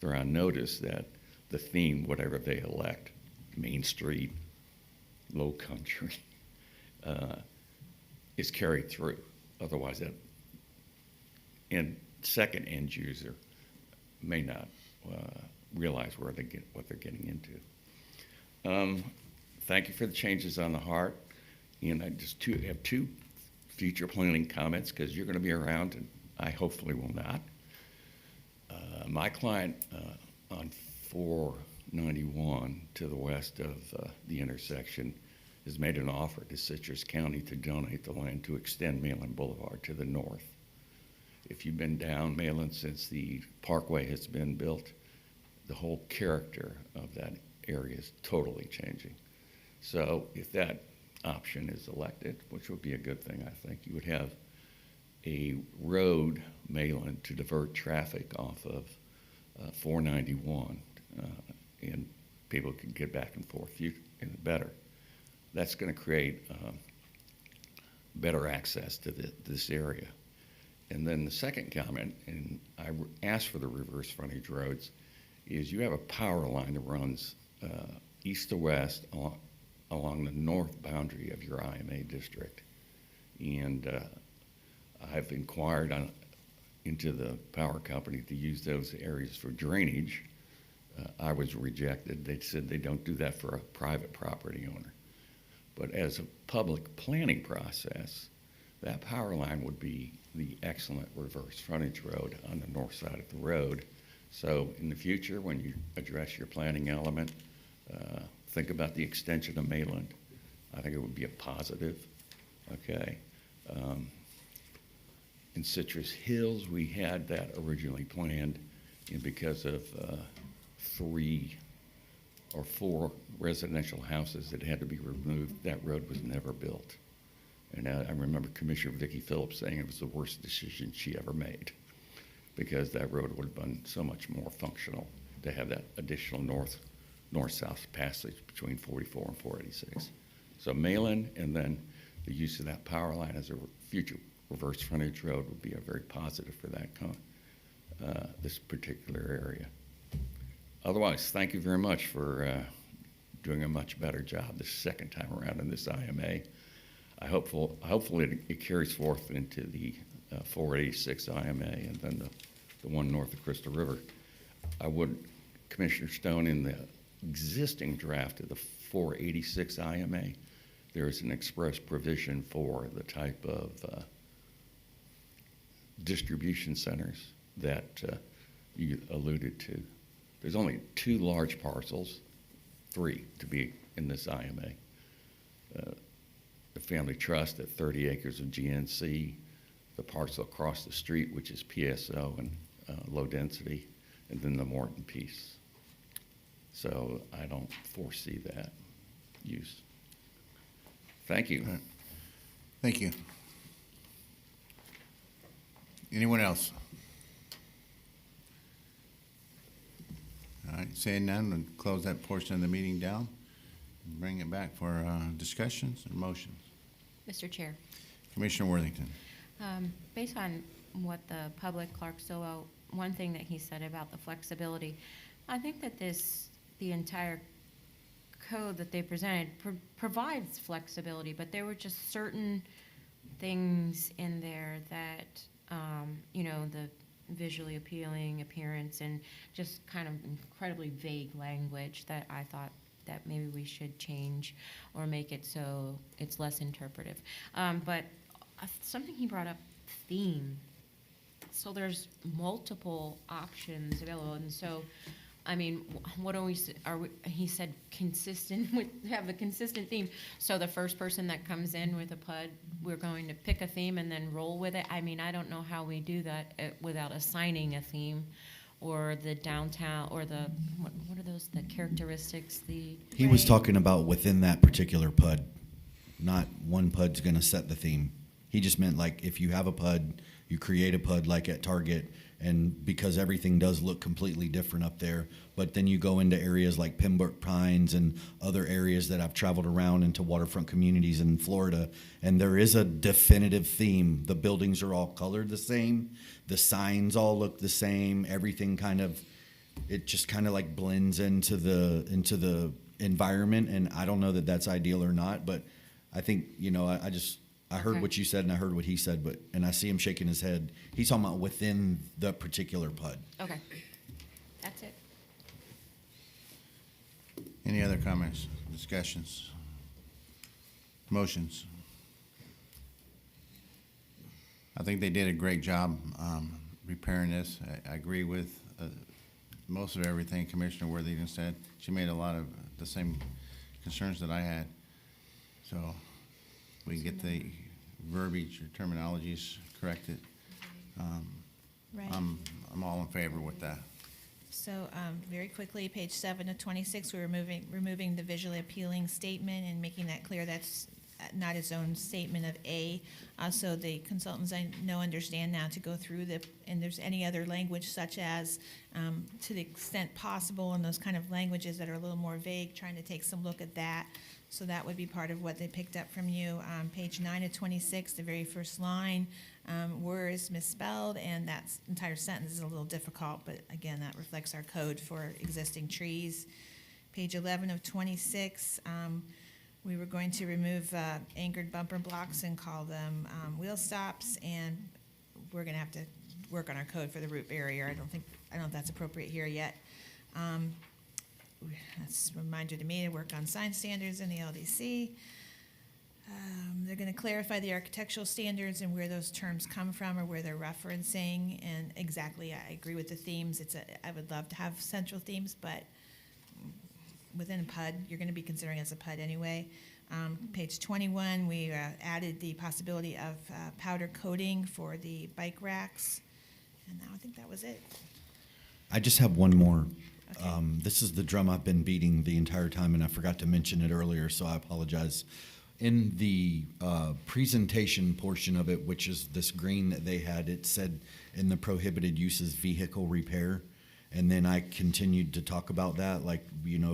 they're on notice that the theme, whatever they elect, Main Street, Low Country, is carried through. Otherwise, that second end user may not realize what they're getting into. Thank you for the changes on the heart. And I just have two future planning comments, because you're going to be around, and I hopefully will not. My client on 491 to the west of the intersection has made an offer to Citrus County to donate the land to extend Malin Boulevard to the north. If you've been down Malin since the parkway has been built, the whole character of that area is totally changing. So if that option is elected, which would be a good thing, I think, you would have a road, Malin, to divert traffic off of 491, and people could get back and forth better. That's going to create better access to this area. And then the second comment, and I asked for the reverse frontage roads, is you have a power line that runs east to west along the north boundary of your IMA district. And I've inquired into the power company to use those areas for drainage. I was rejected. They said they don't do that for a private property owner. But as a public planning process, that power line would be the excellent reverse frontage road on the north side of the road. So in the future, when you address your planning element, think about the extension of Malin. I think it would be a positive. Okay. In Citrus Hills, we had that originally planned, and because of 3 or 4 residential houses that had to be removed, that road was never built. And I remember Commissioner Vicki Phillips saying it was the worst decision she ever made, because that road would have been so much more functional to have that additional north-south passage between 44 and 486. So Malin, and then the use of that power line as a future reverse frontage road would be a very positive for that this particular area. Otherwise, thank you very much for doing a much better job the second time around in this IMA. Hopefully it carries forth into the 486 IMA and then the one north of Crystal River. I would, Commissioner Stone, in the existing draft of the 486 IMA, there is an express provision for the type of distribution centers that you alluded to. There's only 2 large parcels, 3 to be in this IMA. The Family Trust at 30 acres of GNC, the parcel across the street, which is PSO and low density, and then the Morton piece. So I don't foresee that use. Thank you. Right. Thank you. Anyone else? All right, saying none, we'll close that portion of the meeting down and bring it back for discussions or motions. Mr. Chair, Commissioner Worthington. based on what the public Clark Sowell, one thing that he said about the flexibility, I think that the entire code that they presented provides flexibility, but there were just certain things in there that, the visually appealing appearance and just kind of incredibly vague language that I thought that maybe we should change or make it so it's less interpretive. But something he brought up, theme. So there's multiple options available, and so, I mean, what are we, he said have a consistent theme. So the first person that comes in with a PUD, we're going to pick a theme and then roll with it. I mean, I don't know how we do that without assigning a theme, or the downtown, or the, what are those, the characteristics, He was talking about within that particular PUD, not one PUD's gonna set the theme. He just meant like if you have a PUD, you create a PUD like at Target, and because everything does look completely different up there, but then you go into areas like Pembroke Pines and other areas that I've traveled around into waterfront communities in Florida, and there is a definitive theme. The buildings are all colored the same, the signs all look the same, everything kind of it just kind of like blends into the environment, and I don't know that that's ideal or not, but I think, I heard Okay. what you said and I heard what he said, and I see him shaking his head. He's talking about within the particular PUD. Okay. That's it. Any other comments, discussions, motions? I think they did a great job repairing this. I agree with most of everything Commissioner Worthington said. She made a lot of the same concerns that I had. So we can get the verbiage or terminologies corrected. Right. I'm all in favor with that. So, very quickly, page 7 of 26, we're removing the visually appealing statement and making that clear that's not its own statement of A. So the consultants I know understand now to go through and there's any other language such as, to the extent possible, and those kind of languages that are a little more vague, trying to take some look at that. So that would be part of what they picked up from you. Page 9 of 26, the very first line, were is misspelled, and that entire sentence is a little difficult, but again, that reflects our code for existing trees. Page 11 of 26, we were going to remove anchored bumper blocks and call them wheel stops, and we're gonna have to work on our code for the root barrier. I don't know if that's appropriate here yet. That's a reminder to me to work on sign standards in the LDC. They're gonna clarify the architectural standards and where those terms come from or where they're referencing, and exactly, I agree with the themes. I would love to have central themes, but within a PUD, you're gonna be considering it as a PUD anyway. Page 21, we added the possibility of powder coating for the bike racks, and now I think that was it. I just have one more. Okay. This is the drum I've been beating the entire time, and I forgot to mention it earlier, so I apologize. In the presentation portion of it, which is this green that they had, it said in the prohibited uses vehicle repair. And then I continued to talk about that, like,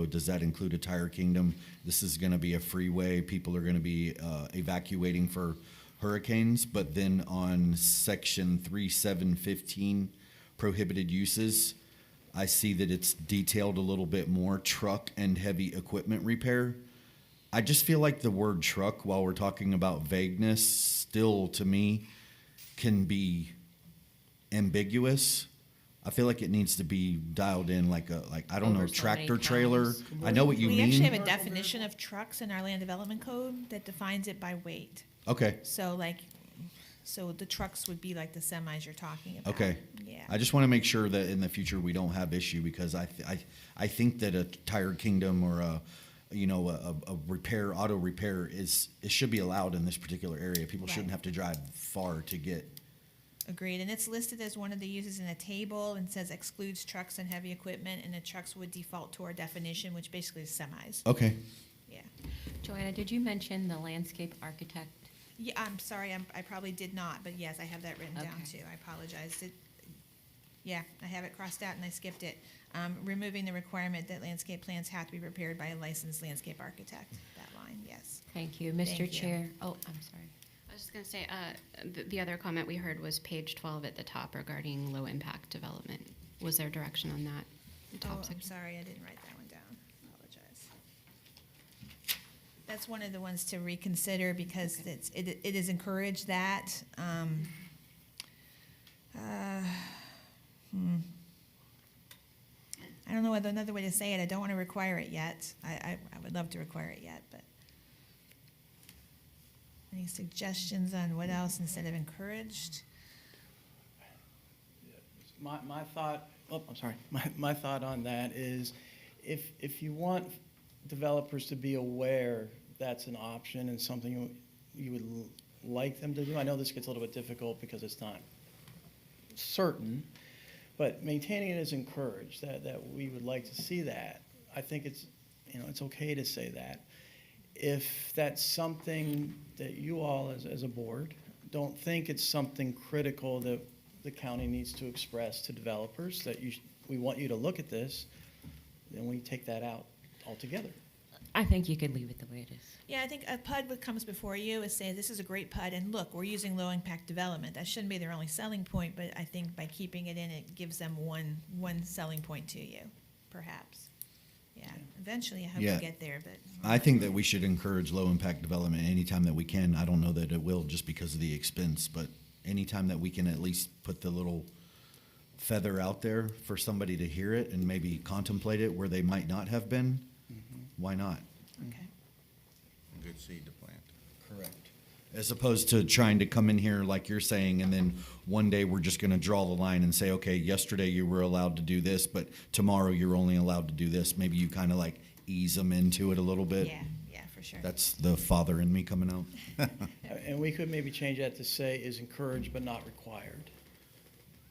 does that include a tire kingdom? This is going to be a freeway. People are going to be evacuating for hurricanes. But then on section 3715, prohibited uses, I see that it's detailed a little bit more, truck and heavy equipment repair. I just feel like the word truck, while we're talking about vagueness, still to me can be ambiguous. I feel like it needs to be dialed in like I don't know, Over so many tractor trailer. times. I know what you We actually have mean. a definition of trucks in our land development code that defines it by weight. Okay, So the trucks would be like the semis you're talking about. okay. Yeah. I just want to make sure that in the future we don't have issue, because I think that a tire kingdom or a repair, auto repair it should be allowed in this particular area. People shouldn't Right. have to drive far to get. Agreed, and it's listed as one of the uses in a table and says excludes trucks and heavy equipment, and the trucks would default to our definition, which basically is semis. Okay. Yeah. Joanna, did you mention the landscape architect? Yeah, I'm sorry, I probably did not, but yes, I have that written down Okay. too. I apologize. Yeah, I have it crossed out and I skipped it. Removing the requirement that landscape plans have to be prepared by a licensed landscape architect. That line, yes. Thank you. Thank Mr. you. Chair, oh, I'm sorry. I was just going to say, the other comment we heard was page 12 at the top regarding low-impact development. Was there direction on that? The top Oh, I'm section? sorry, I didn't write that one down. Apologize. That's one of the ones to reconsider because it is encouraged that. I don't know another way to say it. I don't want to require it yet. I would love to require it yet, but. Any suggestions on what else instead of encouraged? My thought, I'm sorry, my thought on that is, if you want developers to be aware that's an option and something you would like them to do, I know this gets a little bit difficult because it's not certain, but maintaining it is encouraged, that we would like to see that. I think it's okay to say that. If that's something that you all, as a board, don't think it's something critical that the county needs to express to developers, that we want you to look at this, then we take that out altogether. I think you could leave it the way it is. Yeah, I think a PUD that comes before you is saying, this is a great PUD, and look, we're using low-impact development. That shouldn't be their only selling point, but I think by keeping it in, it gives them one selling point to you, perhaps. Yeah, eventually, I hope Yeah. we get there, but. I think that we should encourage low-impact development anytime that we can. I don't know that it will just because of the expense, but anytime that we can at least put the little feather out there for somebody to hear it and maybe contemplate it where they might not have been, why not? Okay. A good seed to plant. Correct. As opposed to trying to come in here like you're saying, and then one day we're just gonna draw the line and say, okay, yesterday you were allowed to do this, but tomorrow you're only allowed to do this. Maybe you kind of like ease them into it a little bit. Yeah, for sure. That's the father in me coming out. And we could maybe change that to say is encouraged but not required.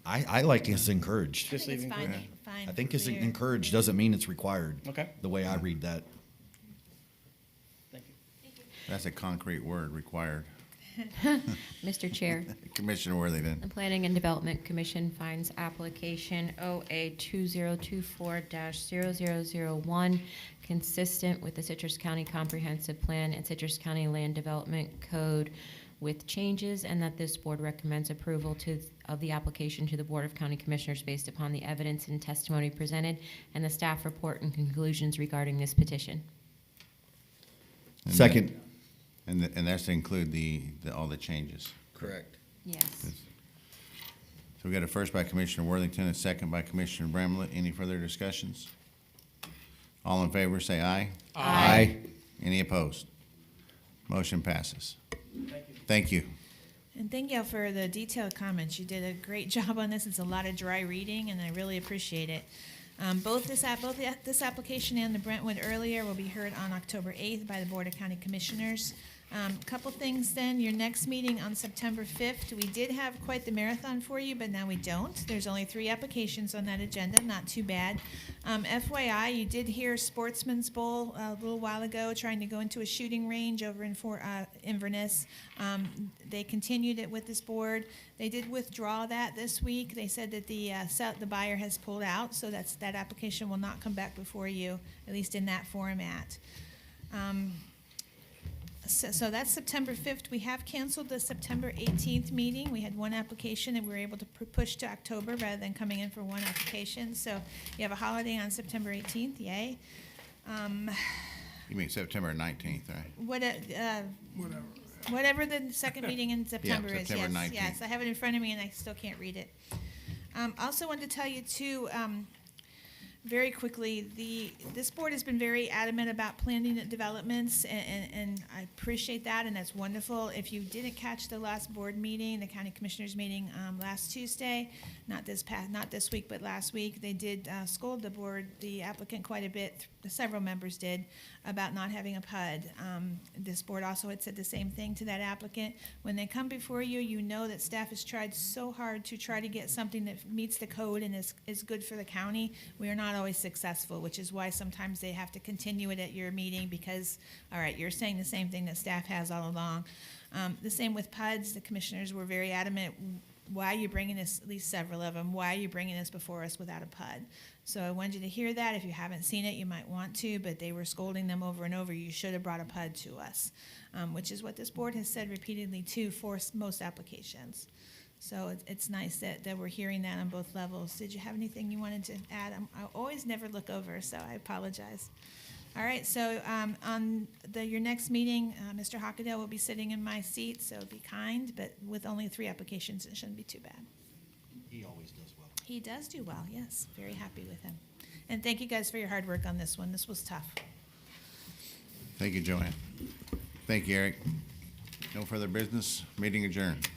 I like it's encouraged. I Just think it's leave fine, encouraged. fine. I think it's clear. encouraged doesn't mean it's required. Okay. The way I read that. Thank you. That's a concrete word, required. Mr. Chair, Commissioner Worthington. the Planning and Development Commission finds application OA 2024-0001 consistent with the Citrus County Comprehensive Plan and Citrus County Land Development Code with changes, and that this board recommends approval of the application to the Board of County Commissioners based upon the evidence and testimony presented and the staff report and conclusions regarding this petition. And Second. that- And that's to include all the changes. Correct. Yes. So we got a first by Commissioner Worthington, a second by Commissioner Bramlett. Any further discussions? All in favor, say aye. Aye. Any opposed? Motion passes. Thank you. And thank you for the detailed comments. You did a great job on this. It's a lot of dry reading, and I really appreciate it. Both this application and the Brentwood earlier will be heard on October 8th by the Board of County Commissioners. Couple things then, your next meeting on September 5th, we did have quite the marathon for you, but now we don't. There's only 3 applications on that agenda, not too bad. FYI, you did hear Sportsman's Bowl a little while ago, trying to go into a shooting range over in Inverness. They continued it with this board. They did withdraw that this week. They said that the buyer has pulled out, so that application will not come back before you, at least in that format. So that's September 5th. We have canceled the September 18th meeting. We had 1 application and we were able to push to October rather than coming in for 1 application. So you have a holiday on September 18th, yay. You mean September 19th, right? Whatever the second meeting in September is, September yes, 19th. yes. I have it in front of me and I still can't read it. Also wanted to tell you too, very quickly, this board has been very adamant about planning developments, and I appreciate that, and that's wonderful. If you didn't catch the last board meeting, the county commissioners meeting last Tuesday, not this week, but last week, they did scold the applicant quite a bit. Several members did, about not having a PUD. This board also had said the same thing to that applicant. When they come before you, you know that staff has tried so hard to try to get something that meets the code and is good for the county. We are not always successful, which is why sometimes they have to continue it at your meeting because, all right, you're saying the same thing that staff has all along. The same with PUDs. The commissioners were very adamant. Why are you bringing this, at least several of them, why are you bringing this before us without a PUD? So I wanted you to hear that. If you haven't seen it, you might want to, but they were scolding them over and over. You should have brought a PUD to us, which is what this board has said repeatedly too for most applications. So it's nice that we're hearing that on both levels. Did you have anything you wanted to add? I always never look over, so I apologize. All right, so on your next meeting, Mr. Hockaday will be sitting in my seat, so be kind, but with only 3 applications, it shouldn't be too bad. He always does well. He does do well, yes. Very happy with him. And thank you guys for your hard work on this one. This was tough. Thank you, Joanne. Thank you, Eric. No further business. Meeting adjourned.